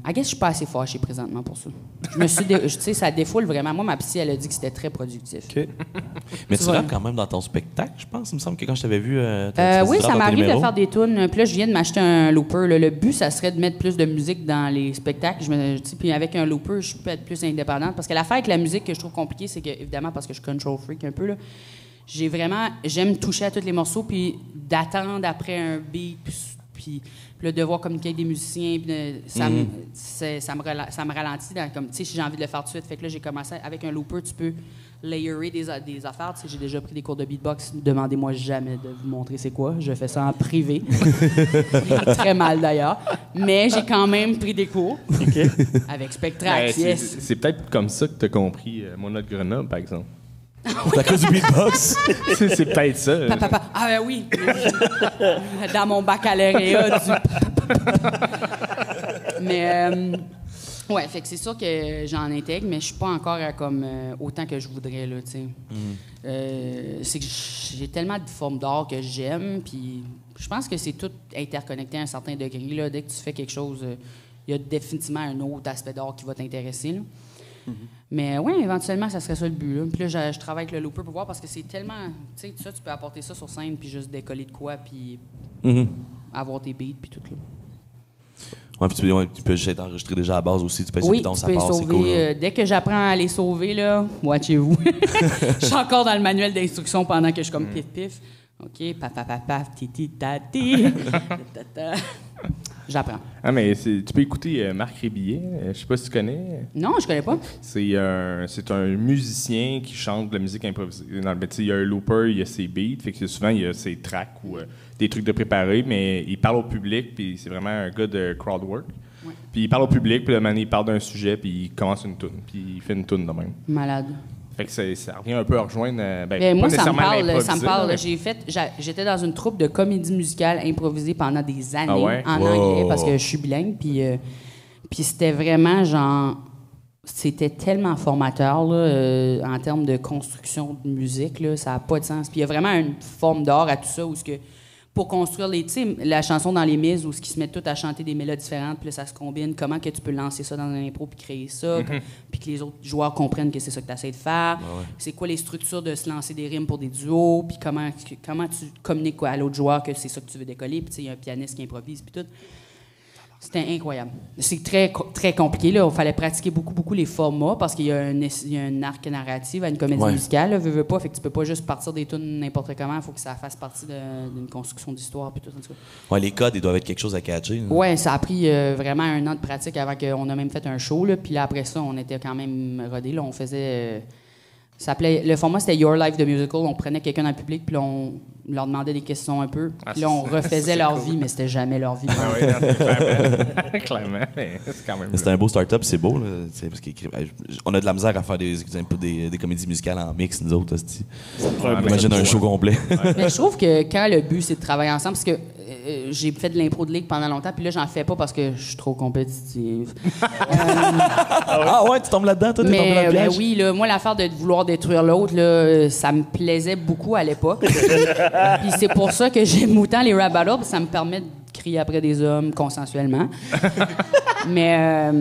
Speaker 5: I guess, je suis pas assez fâché présentement pour ça. Je me suis... Tu sais, ça défoule vraiment. Moi, ma psy, elle a dit que c'était très productif.
Speaker 2: OK.
Speaker 3: Mais tu rappes quand même dans ton spectacle, je pense. Il me semble que quand je t'avais vu...
Speaker 5: oui, ça m'arrive de faire des tunes. Puis là, je viens de m'acheter un looper. Là. Le but, ça serait de mettre plus de musique dans les spectacles. Puis avec un looper, je peux être plus indépendante. Parce que l'affaire avec la musique que je trouve compliquée, c'est que, évidemment, parce que je control freak un peu, là, j'aime toucher à tous les morceaux, puis d'attendre après un beat, puis le devoir communiquer avec des musiciens, ça me ralentit. Comme, tu sais, si j'ai envie de le faire tout de suite. Fait que là, j'ai commencé avec un looper, tu peux layerer des affaires. Tu sais, j'ai déjà pris des cours de beatbox. Demandez-moi jamais de vous montrer c'est quoi. Je fais ça en privé. Très mal, d'ailleurs. Mais j'ai quand même pris des cours. Okay. Avec Spectrax, yes.
Speaker 4: C'est peut-être comme ça que tu as compris mon autre Grenoble, par exemple.
Speaker 3: C'est à cause du beatbox.
Speaker 4: C'est peut-être ça.
Speaker 5: Ah ben oui. Dans mon baccalauréat du... Mais ouais, fait que c'est sûr que j'en intègre, mais je suis pas encore à comme autant que je voudrais là, tu sais. C'est que j'ai tellement de formes d'art que j'aime, puis je pense que c'est tout interconnecté à un certain degré là. Dès que tu fais quelque chose, il y a définitivement un autre aspect d'art qui va t'intéresser là. Mais oui, éventuellement, ça serait ça le but. Là. Puis là, je travaille avec le looper pour voir parce que c'est tellement... Tu sais, ça, tu peux apporter ça sur scène puis juste décoller de quoi puis avoir tes beats puis tout. Là.
Speaker 3: Ouais, puis tu peux juste être enregistré déjà à la base aussi. Tu peux essayer
Speaker 5: ça passe, c'est cool. Dès que j'apprends à les sauver, là, watchez-vous. Je suis encore dans le manuel d'instruction pendant que je suis comme pif-pif. OK, paf, titi-tati. J'apprends.
Speaker 4: Ah, mais tu peux écouter Marc Rébillet. Je sais pas si tu connais.
Speaker 5: Non, je connais pas.
Speaker 4: C'est un musicien qui chante de la musique improvisée. Il y a un looper, il y a ses beats. Fait que souvent, il y a ses tracks ou des trucs de préparer, mais il parle au public, puis c'est vraiment un gars de crowd work. Ouais. Puis il parle au public, puis il parle d'un sujet, puis il commence une toune, puis il fait une toune de même.
Speaker 5: Malade.
Speaker 4: Fait que ça revient un peu à rejoindre.
Speaker 5: Moi, ça me parle. J'étais dans une troupe de comédie musicale improvisée pendant des années en anglais parce que je suis bilingue. Puis c'était vraiment genre. C'était tellement formateur là, en termes de construction de musique. Là, ça n'a pas de sens. Puis il y a vraiment une forme d'art à tout ça où ce que. Pour construire la chanson dans les mises où ils se mettent tous à chanter des mélodies différentes, puis là, ça se combine. Comment que tu peux lancer ça dans un impro puis créer ça, puis que les autres joueurs comprennent que c'est ça que tu essaies de faire. C'est quoi les structures de se lancer des rimes pour des duos, puis comment tu communiques à l'autre joueur que c'est ça que tu veux décoller, puis il y a un pianiste qui improvise, puis tout. C'était incroyable. C'est très, très compliqué. Là. Il fallait pratiquer beaucoup les formats parce qu'il y a un arc narratif à une comédie musicale. Là, veux pas. Fait que tu peux pas juste partir des tunes n'importe comment. Il faut que ça fasse partie d'une construction d'histoire. Puis tout, en tout cas.
Speaker 3: Ouais, les codes, ils doivent être quelque chose à catcher.
Speaker 5: Oui, ça a pris vraiment 1 an de pratique avant qu'on a même fait un show. Là. Puis là, après ça, on était quand même rodés. Là. On faisait... le format, c'était Your Life the Musical. On prenait quelqu'un dans le public, puis là, on leur demandait des questions un peu. Puis là, on refaisait leur vie, mais c'était jamais leur vie.
Speaker 4: Clairement, mais c'est quand même...
Speaker 3: C'était un beau start-up, c'est beau. Là, parce on a de la misère à faire des comédies musicales en mix, nous autres. Imagine un show complet.
Speaker 5: Mais je trouve que quand le but, c'est de travailler ensemble, parce que j'ai fait de l'impro de ligue pendant longtemps, puis là, j'en fais pas parce que je suis trop compétitive.
Speaker 3: Ah ouais, tu tombes là-dedans, toi,
Speaker 5: tombé dans le piège? Oui, là, moi, l'affaire de vouloir détruire l'autre, là, ça me plaisait beaucoup à l'époque. Puis c'est pour ça que j'aime autant les rap battles, ça me permet de crier après des hommes consensuellement. Mais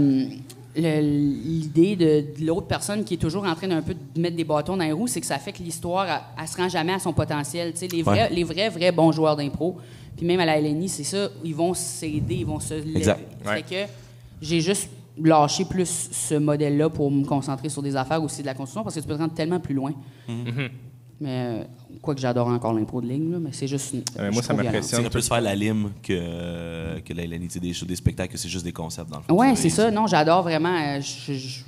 Speaker 5: l'idée de l'autre personne qui est toujours en train d'un peu de mettre des bâtons dans les roues, c'est que ça fait que l'histoire, elle se rend jamais à son potentiel. Tu sais, les vrais bons joueurs d'impro, puis même à la LNI, c'est ça, ils vont s'aider, ils vont se...
Speaker 3: Exact.
Speaker 5: Fait que j'ai juste lâché plus ce modèle-là pour me concentrer sur des affaires aussi de la construction, parce que tu peux te rendre tellement plus loin. Mais quoique j'adore encore l'impro de ligne, là, mais c'est juste...
Speaker 4: moi, ça m'impressionne.
Speaker 3: C'est un peu se faire la lime que la LNI, des shows, des spectacles, c'est juste des concepts dans le fond.
Speaker 5: Oui, c'est ça. Non, j'adore vraiment. Je suis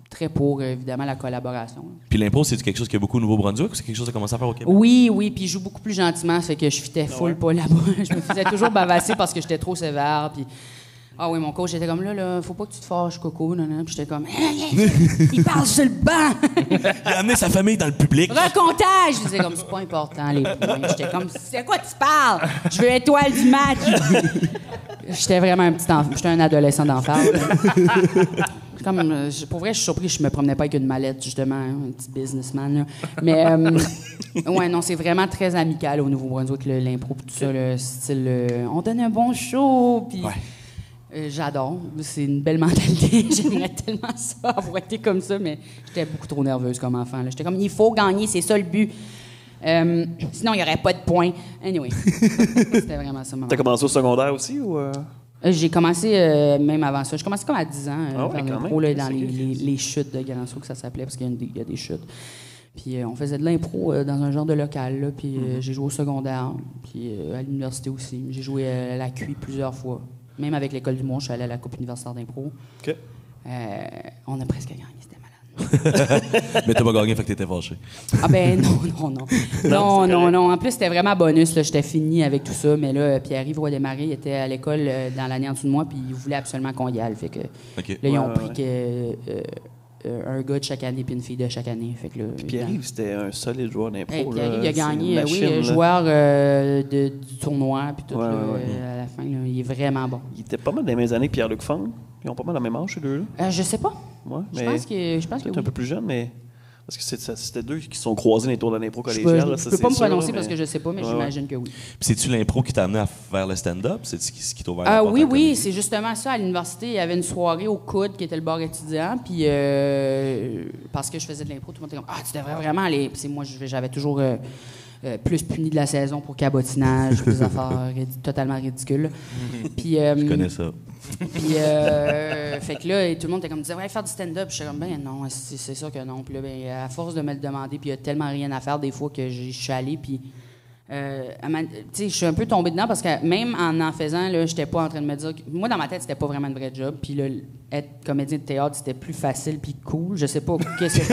Speaker 5: très pour, évidemment, la collaboration.
Speaker 3: Puis l'impro, c'est quelque chose qui est beaucoup au Nouveau-Brunswick ou c'est quelque chose qui a commencé à faire au Québec?
Speaker 5: Oui, puis je joue beaucoup plus gentiment, fait que je fitais full pas là-bas. Je me faisais toujours bavasser parce que j'étais trop sévère, puis... Ah oui, mon coach était comme là, faut pas que tu te fâches, Coco, non. Puis j'étais comme, il parle sur le banc!
Speaker 3: Il a amené sa famille dans le public.
Speaker 5: Recomptage! Je disais comme, c'est pas important, les points. J'étais comme, c'est quoi tu parles? Je veux étoile du match! J'étais vraiment un petit enfant. J'étais un adolescent d'enfer. Comme, pour vrai, je suis surpris que je me promenais pas avec une mallette, justement, un petit businessman. Là. Mais, ouais, non, c'est vraiment très amical au Nouveau-Brunswick, l'impro, tout ça, le style, on donne un bon show, puis... j'adore. C'est une belle mentalité. J'aimerais tellement ça, avoir été comme ça, mais j'étais beaucoup trop nerveuse comme enfant. J'étais comme, il faut gagner, c'est ça le but. Sinon, il n'y aurait pas de points. Anyway, c'était vraiment ça.
Speaker 2: T'as commencé au secondaire aussi ou
Speaker 5: J'ai commencé même avant ça. J'ai commencé comme à 10 ans faire l'impro dans les chutes de Grand Sault, que ça s'appelait, parce qu'il y a des chutes. Puis on faisait de l'impro dans un genre de local. Là, puis j'ai joué au secondaire, puis à l'université aussi. J'ai joué à la QI plusieurs fois. Même avec l'école du monde, je suis allé à la Coupe universitaire d'impro.
Speaker 2: OK.
Speaker 5: On a presque gagné, c'était malade.
Speaker 3: Mais t'as pas gagné, fait que t'étais fâché.
Speaker 5: Ah ben non. En plus, c'était vraiment bonus. Là. J'étais fini avec tout ça. Mais là, Pierre-Yves Roy-Desmarais, il était à l'école dans l'année en dessous de moi, puis il voulait absolument qu'on y aille. Fait que là, ils ont pris un gars de chaque année puis une fille de chaque année. Fait que là,
Speaker 2: Pierre-Yves, c'était un solide joueur d'impro.
Speaker 5: Pierre-Yves, il a gagné, joueur du tournoi, puis tout, à la fin, là, il est vraiment bon.
Speaker 2: Il était pas mal dans les mêmes années que Pierre-Luc Fong. Ils ont pas mal la même âge, ces deux-là.
Speaker 5: Je sais pas.
Speaker 2: Ouais,
Speaker 5: je pense que oui.
Speaker 2: Un peu plus jeune, mais... Parce que c'était deux qui sont croisés dans les tours de l'impro collégial.
Speaker 5: Je peux pas me prononcer parce que je sais pas, mais j'imagine que oui.
Speaker 3: Puis c'est-tu l'impro qui t'a amené vers le stand-up? C'est ce qui t'a ouvert la porte?
Speaker 5: Oui, c'est justement ça. À l'université, il y avait une soirée au COUD qui était le bar étudiant, puis parce que je faisais de l'impro, tout le monde était comme « Ah, tu devrais vraiment aller... » Puis moi, j'avais toujours... plus puni de la saison pour cabotinage, des affaires totalement ridicules. Puis,
Speaker 3: je connais ça.
Speaker 5: Puis, fait que là, tout le monde était comme, ouais, faire du stand-up. Je suis comme, ben non, c'est sûr que non. Puis là, ben, à force de me le demander, puis il y a tellement rien à faire des fois que je suis allée, puis tu sais, je suis un peu tombée dedans parce que même en faisant, là, j'étais pas en train de me dire... Moi, dans ma tête, c'était pas vraiment un vrai job. Puis là, être comédien de théâtre, c'était plus facile puis cool. Je sais pas qu'est-ce que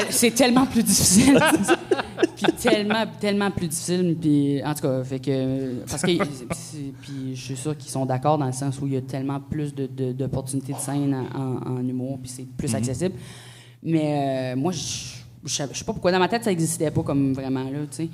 Speaker 5: c'est tellement plus difficile. Puis tellement plus difficile. Puis, en tout cas, fait que... Parce que... Puis je suis sûr qu'ils sont d'accord dans le sens où il y a tellement plus d'opportunités de scène en humour, puis c'est plus accessible. Mais moi, je sais pas pourquoi dans ma tête ça n'existait pas comme vraiment là, tu sais.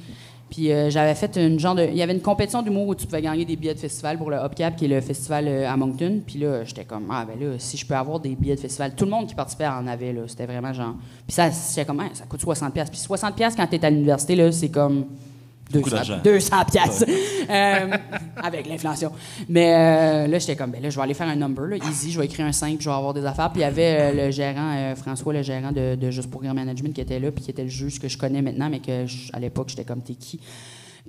Speaker 5: Puis j'avais fait il y avait une compétition d'humour où tu pouvais gagner des billets de festival pour le Hopcap qui est le festival à Moncton. Puis là j'étais comme ben là si je peux avoir des billets de festival, tout le monde qui participait en avait là, c'était vraiment genre. Puis ça c'était comme ça coûte 60$. Puis 60$ quand tu es à l'université là, c'est comme 200$ avec l'inflation. Mais là, j'étais comme, là, je vais aller faire un number, là, easy, je vais écrire un 5, je vais avoir des affaires. Puis il y avait le gérant, François, le gérant de Juste pour Grand Management, qui était là, puis qui était le juge que je connais maintenant, mais que à l'époque, j'étais comme, t'es qui?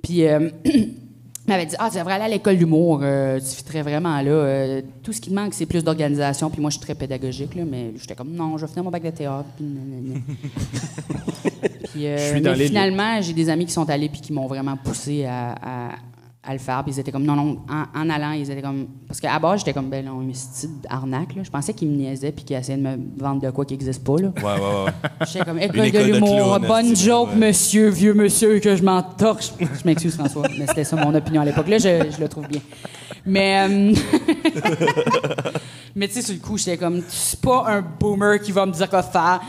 Speaker 5: Puis il m'avait dit, tu devrais aller à l'école d'humour, tu fitterais vraiment là. Tout ce qui te manque, c'est plus d'organisation. Puis moi, je suis très pédagogique, là, mais j'étais comme, non, je vais finir mon bac de théâtre. Puis, mais finalement, j'ai des amis qui sont allés puis qui m'ont vraiment poussé à le faire. Puis ils étaient comme, non, en allant, ils étaient comme... Parce qu'à base, j'étais comme, ben non, mais c'est arnaque, là. Je pensais qu'ils me niaisaient puis qu'ils essayaient de me vendre de quoi qui n'existe pas, là.
Speaker 3: Ouais.
Speaker 5: J'étais comme, école de l'humour, bonne joke, monsieur, vieux monsieur, que je m'entorche. Je m'excuse, François, mais c'était ça mon opinion à l'époque. Là, je le trouve bien. Mais... Mais tu sais, sur le coup, j'étais comme, c'est pas un boomer qui va me dire quoi faire.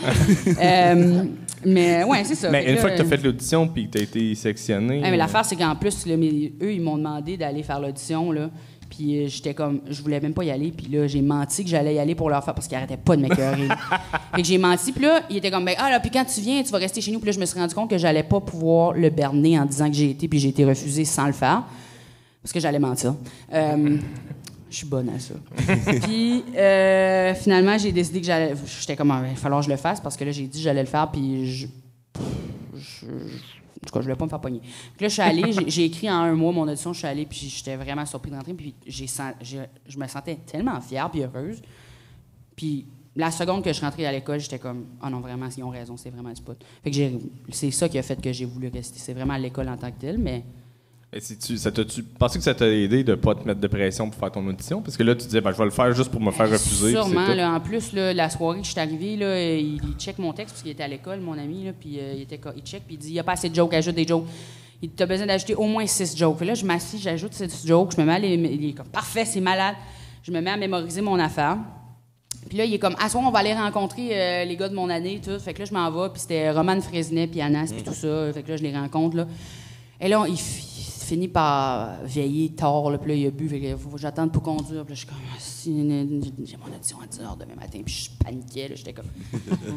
Speaker 5: Mais ouais, c'est ça.
Speaker 4: Mais une fois que tu as fait l'audition puis que tu as été sectionné.
Speaker 5: Mais l'affaire, c'est qu'en plus, là, eux, ils m'ont demandé d'aller faire l'audition, là. Puis j'étais comme, je voulais même pas y aller. Puis là, j'ai menti que j'allais y aller pour leur faire parce qu'ils arrêtaient pas de m'écœurer. Fait que j'ai menti. Puis là, ils étaient comme, là, puis quand tu viens, tu vas rester chez nous. Puis là, je me suis rendu compte que j'allais pas pouvoir le berner en disant que j'ai été, puis j'ai été refusée sans le faire. Parce que j'allais mentir. Je suis bonne à ça. Puis, finalement, j'ai décidé que j'étais comme, il va falloir que je le fasse parce que là, j'ai dit que j'allais le faire, puis en tout cas, je voulais pas me faire pogner. Puis là, je suis allée, j'ai écrit en 1 mois mon audition, je suis allée, puis j'étais vraiment surpris de rentrer, puis je me sentais tellement fière puis heureuse. Puis la seconde que je suis rentrée à l'école, j'étais comme, ah non, vraiment, ils ont raison, c'est vraiment le spot. Fait que c'est ça qui a fait que j'ai voulu rester. C'est vraiment à l'école en tant que telle, mais...
Speaker 4: Tu pensais que ça t'a aidé de ne pas te mettre de pression pour faire ton audition? Parce que là, tu disais, je vais le faire juste pour me faire refuser.
Speaker 5: Sûrement. Là, en plus, là, la soirée que je suis arrivée, là, il check mon texte parce qu'il était à l'école, mon ami, là, puis il check, puis il dit, il n'y a pas assez de jokes, ajoute des jokes. Il t'a besoin d'ajouter au moins 6 jokes. Là, je m'assis, j'ajoute 6 jokes, je me mets il est comme, parfait, c'est malade. Je me mets à mémoriser mon affaire. Puis là, il est comme, à ce moment, on va aller rencontrer les gars de mon année, tout. Fait que là, je m'en vais, puis c'était Roman Fresnay, puis Anas, puis tout ça. Fait que là, je les rencontre, là. Et là, il finit par vieillir tard, là, puis là, il a bu, fait que faut que j'attende pour conduire. Puis là, je suis comme, j'ai mon audition à 10h demain matin, puis je paniquais, là, j'étais comme...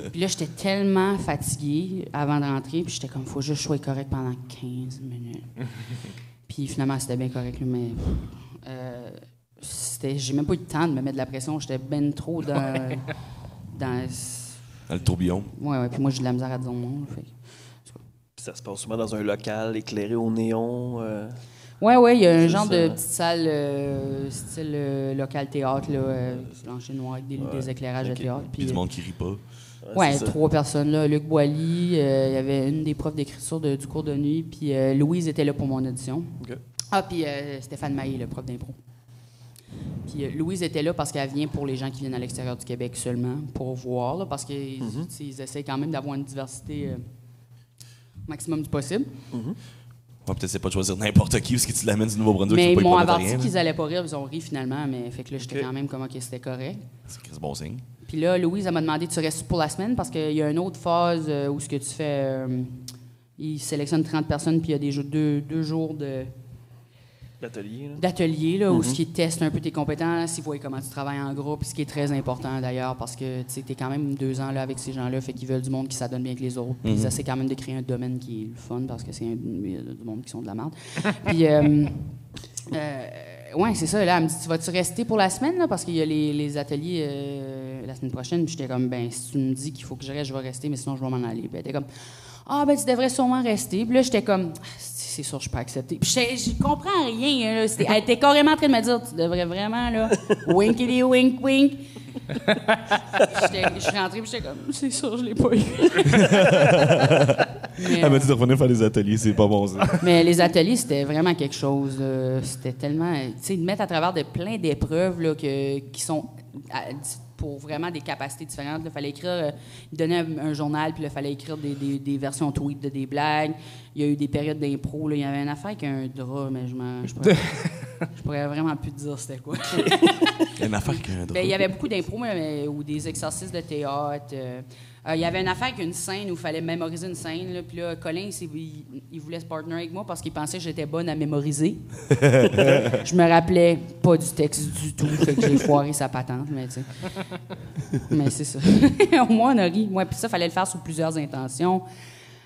Speaker 5: Puis là, j'étais tellement fatiguée avant de rentrer, puis j'étais comme, faut juste que je sois correct pendant 15 minutes. Puis finalement, c'était bien correct, là, mais... j'ai même pas eu le temps de me mettre de la pression, j'étais ben trop dans
Speaker 3: le tourbillon.
Speaker 5: Ouais, puis moi, j'ai de la misère à dire mon nom, fait.
Speaker 2: Ça se passe souvent dans un local éclairé au néon.
Speaker 5: Oui, il y a un genre de petite salle style local théâtre, blanche et noir, avec des éclairages de théâtre.
Speaker 3: Puis du monde qui rit pas.
Speaker 5: Oui, 3 personnes là. Luc Boilly, il y avait une des profs d'écriture du cours de nuit, puis Louise était là pour mon audition. Okay. Ah, puis Stéphane Maillé, le prof d'impro. Puis Louise était là parce qu'elle vient pour les gens qui viennent à l'extérieur du Québec seulement, pour voir, là, parce qu'ils essayent quand même d'avoir une diversité... maximum du possible.
Speaker 3: Peut-être c'est pas de choisir n'importe qui parce que tu l'amènes du Nouveau-Brunswick.
Speaker 5: Mais ils m'ont averti qu'ils allaient pas rire, ils ont ri finalement, mais fait que là, j'étais quand même comme que c'était correct.
Speaker 3: C'est bon signe.
Speaker 5: Puis là, Louise, elle m'a demandé, tu restes pour la semaine parce qu'il y a une autre phase où ce que tu fais, ils sélectionnent 30 personnes, puis il y a des deux jours d'atelier, là, où ce qui teste un peu tes compétences, ils voient comment tu travailles en groupe, ce qui est très important d'ailleurs, parce que tu es quand même 2 ans là avec ces gens-là, fait qu'ils veulent du monde qui s'adonne bien avec les autres. Puis ils essaient quand même de créer un domaine qui est le fun, parce que c'est du monde qui sont de la merde. Puis, ouais, c'est ça. Là, elle me dit, vas-tu rester pour la semaine, là, parce qu'il y a les ateliers la semaine prochaine. Puis j'étais comme, ben, si tu me dis qu'il faut que je reste, je vais rester, mais sinon, je vais m'en aller. Puis elle était comme, ben, tu devrais sûrement rester. Puis là, j'étais comme, c'est sûr, je peux accepter. Puis je comprends rien. Là. Elle était carrément en train de me dire, tu devrais vraiment, là, winkity wink wink. Je suis rentrée, puis j'étais comme, c'est sûr, je l'ai pas eu.
Speaker 3: Elle m'a dit de revenir faire des ateliers, c'est pas bon ça.
Speaker 5: Mais les ateliers, c'était vraiment quelque chose. C'était tellement, tu sais, de mettre à travers plein d'épreuves là, qui sont pour vraiment des capacités différentes. Il fallait écrire, il donnait un journal, puis il fallait écrire des versions tweet de des blagues. Il y a eu des périodes d'impro. Il y avait une affaire avec un drap, mais je pourrais vraiment plus te dire c'était quoi.
Speaker 3: Il y a une affaire avec un drap.
Speaker 5: Ben, il y avait beaucoup d'impro, ou des exercices de théâtre. Il y avait une affaire avec une scène où il fallait mémoriser une scène. Là, puis là, Colin, il voulait se partner avec moi parce qu'il pensait que j'étais bonne à mémoriser. Je me rappelais pas du texte du tout, fait que j'ai foiré sa patente, mais tu sais. Mais c'est ça. Au moins, on a ri. Ouais, puis ça, il fallait le faire sous plusieurs intentions.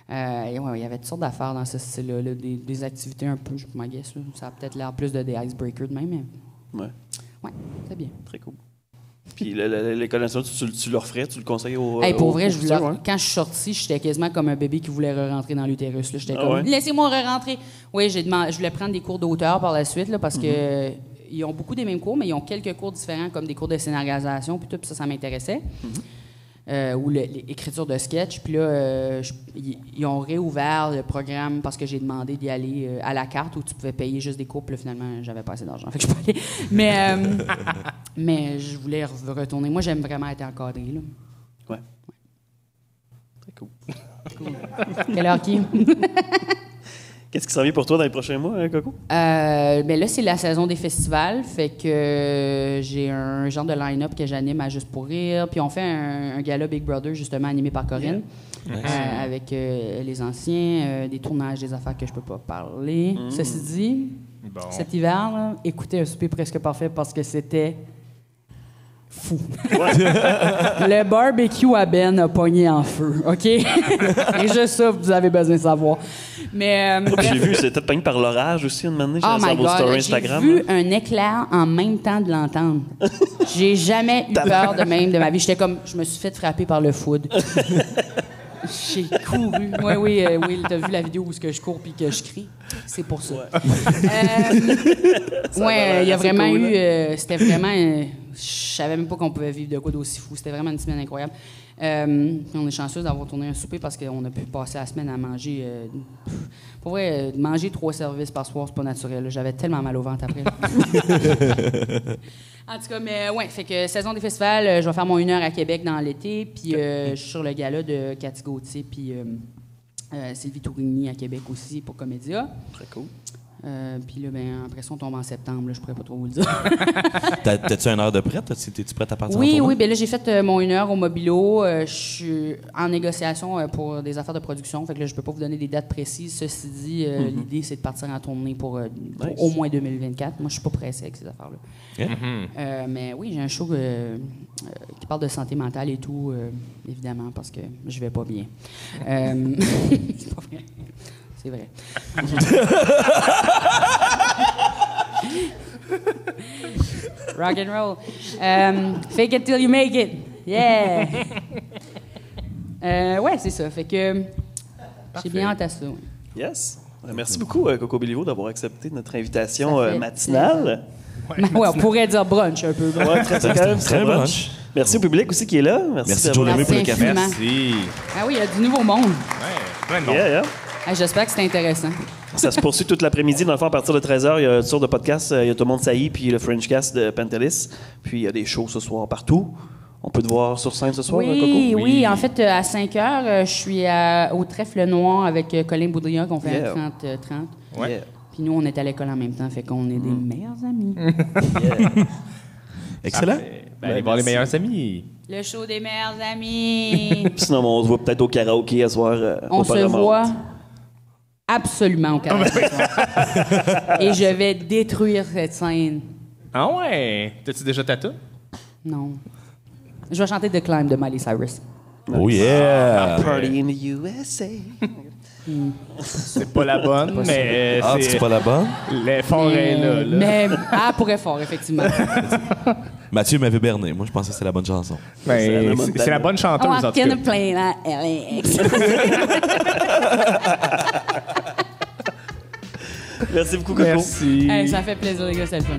Speaker 5: Il y avait toutes sortes d'affaires dans ce style-là, des activités un peu, je m'en guesse. Ça a peut-être l'air plus de des icebreakers de même, mais... Ouais, c'est bien.
Speaker 2: Très cool. Puis l'école nationale, tu le referais, tu le conseilles aux...
Speaker 5: Pour vrai, quand je suis sortie, j'étais quasiment comme un bébé qui voulait re-rentrer dans l'utérus. J'étais comme, laissez-moi re-rentrer. Oui, je voulais prendre des cours d'auteur par la suite, là, parce que ils ont beaucoup des mêmes cours, mais ils ont quelques cours différents, comme des cours de scénarisation, puis tout, puis ça m'intéressait. Ou l'écriture de sketch. Puis là, ils ont réouvert le programme parce que j'ai demandé d'y aller à la carte où tu pouvais payer juste des cours. Puis là, finalement, j'avais pas assez d'argent. Fait que je peux aller. Mais je voulais retourner. Moi, j'aime vraiment être encadré. Là.
Speaker 2: Ouais. Très cool.
Speaker 5: Quelle heure qui?
Speaker 2: Qu'est-ce qui s'en vient pour toi dans les prochains mois, Coco?
Speaker 5: Ben là, c'est la saison des festivals. Fait que j'ai un genre de line-up que j'anime à Juste pour rire. Puis on fait un gala Big Brother, justement, animé par Corinne. Yeah. Avec les anciens, des tournages, des affaires que je peux pas parler. Ceci dit, cet hiver, là, écoutez, un souper presque parfait parce que c'était fou. Le barbecue à Ben a pogné en feu, OK? Et juste ça, vous avez besoin de savoir. Mais
Speaker 2: J'ai vu, c'était peut-être pogné par l'orage aussi une année.
Speaker 5: oh my
Speaker 2: vos stories
Speaker 5: God,
Speaker 2: Instagram.
Speaker 5: j'ai vu un éclair en même temps de l'entendre. J'ai jamais eu peur de même de ma vie. J'étais comme, je me suis fait frapper par le food. J'ai couru. Oui, Will, t'as vu la vidéo où je cours puis que je crie? C'est pour ça. Ouais, il y a vraiment
Speaker 2: cool,
Speaker 5: eu... c'était vraiment... je savais même pas qu'on pouvait vivre de quoi d'aussi fou. C'était vraiment une semaine incroyable. On est chanceux d'avoir tourné un souper parce qu'on a pu passer la semaine à manger... pour vrai, manger 3 services par soir, c'est pas naturel. J'avais tellement mal au ventre après. En tout cas, mais ouais, fait que saison des festivals, je vais faire mon 1 heure à Québec dans l'été, puis je suis sur le gala de Cathy Gauthier, puis Sylvie Tourigny à Québec aussi pour Comédia.
Speaker 2: Très cool.
Speaker 5: Puis là, ben, après ça, on tombe en septembre, là, je pourrais pas trop vous le dire.
Speaker 3: T'as-tu 1 heure de prête? T'es-tu prête à partir en
Speaker 5: Oui,
Speaker 3: tournée?
Speaker 5: oui, ben là, j'ai fait mon 1 heure au Mobilo. Je suis en négociation pour des affaires de production, fait que là, je peux pas vous donner des dates précises. Ceci dit, l'idée, c'est de partir en tournée pour au moins 2024. Moi, je suis pas pressée avec ces affaires-là.
Speaker 3: Yeah.
Speaker 5: Mais oui, j'ai un show qui parle de santé mentale et tout, évidemment, parce que je vais pas bien. C'est pas vrai. C'est vrai. Rock and roll. Fake it till you make it. Yeah. Ouais, c'est ça. Fait que j'ai bien hâte à ça. Ouais.
Speaker 2: Yes. Merci beaucoup, Coco Béliveau, d'avoir accepté notre invitation
Speaker 5: Ça fait
Speaker 2: matinale.
Speaker 5: Ouais, on pourrait dire brunch un peu.
Speaker 2: Ouais, très, quand même, très brunch. Merci au public aussi qui est là.
Speaker 3: Merci Joe
Speaker 2: d'avoir-
Speaker 3: Lemay pour le
Speaker 5: Merci
Speaker 3: café.
Speaker 5: infiniment.
Speaker 4: Merci.
Speaker 5: Ah oui, il y a du nouveau monde.
Speaker 4: Ouais, plein de monde.
Speaker 2: Yeah, yeah.
Speaker 5: J'espère que c'était intéressant.
Speaker 2: Ça se poursuit toute l'après-midi. Dans le fond, à partir de 13h, il y a une sorte de podcast. Il y a Tout le monde saillit, puis le Frenchcast de Pantelis. Puis il y a des shows ce soir partout. On peut te voir sur scène ce soir, Coco?
Speaker 5: Oui. En fait, à 5 heures, je suis au Trèfle Noir avec Colin Boudria, qu'on fait
Speaker 2: Yeah.
Speaker 5: un 30-30.
Speaker 4: Ouais.
Speaker 2: Yeah.
Speaker 5: Puis nous, on est à l'école en même temps, fait qu'on est des meilleurs amis.
Speaker 3: Excellent.
Speaker 4: Ben, allez voir les meilleurs amis.
Speaker 5: Le show des meilleurs amis.
Speaker 2: Puis sinon, on se voit peut-être au karaoké à soir.
Speaker 5: On
Speaker 2: au
Speaker 5: se
Speaker 2: Paramount.
Speaker 5: voit absolument au karaoké. Et je vais détruire cette scène.
Speaker 4: Ah ouais? T'as-tu déjà tatou?
Speaker 5: Non. Je vais chanter The Climb de Miley Cyrus.
Speaker 3: Oh yeah!
Speaker 2: Party in the USA.
Speaker 4: C'est pas la bonne, mais
Speaker 3: Ah, c'est pas la bonne?
Speaker 4: l'effort est là.
Speaker 5: Mais pourrait fort, effectivement.
Speaker 3: Mathieu m'avait berné. Moi, je pensais que c'était la bonne chanson.
Speaker 4: Ben, c'est la bonne chanteuse, en tout
Speaker 5: Walking
Speaker 4: cas.
Speaker 5: the plane at LAX.
Speaker 2: Merci beaucoup, Coco.
Speaker 4: Merci.
Speaker 5: Hey, ça fait plaisir, les gars, c'est le fun.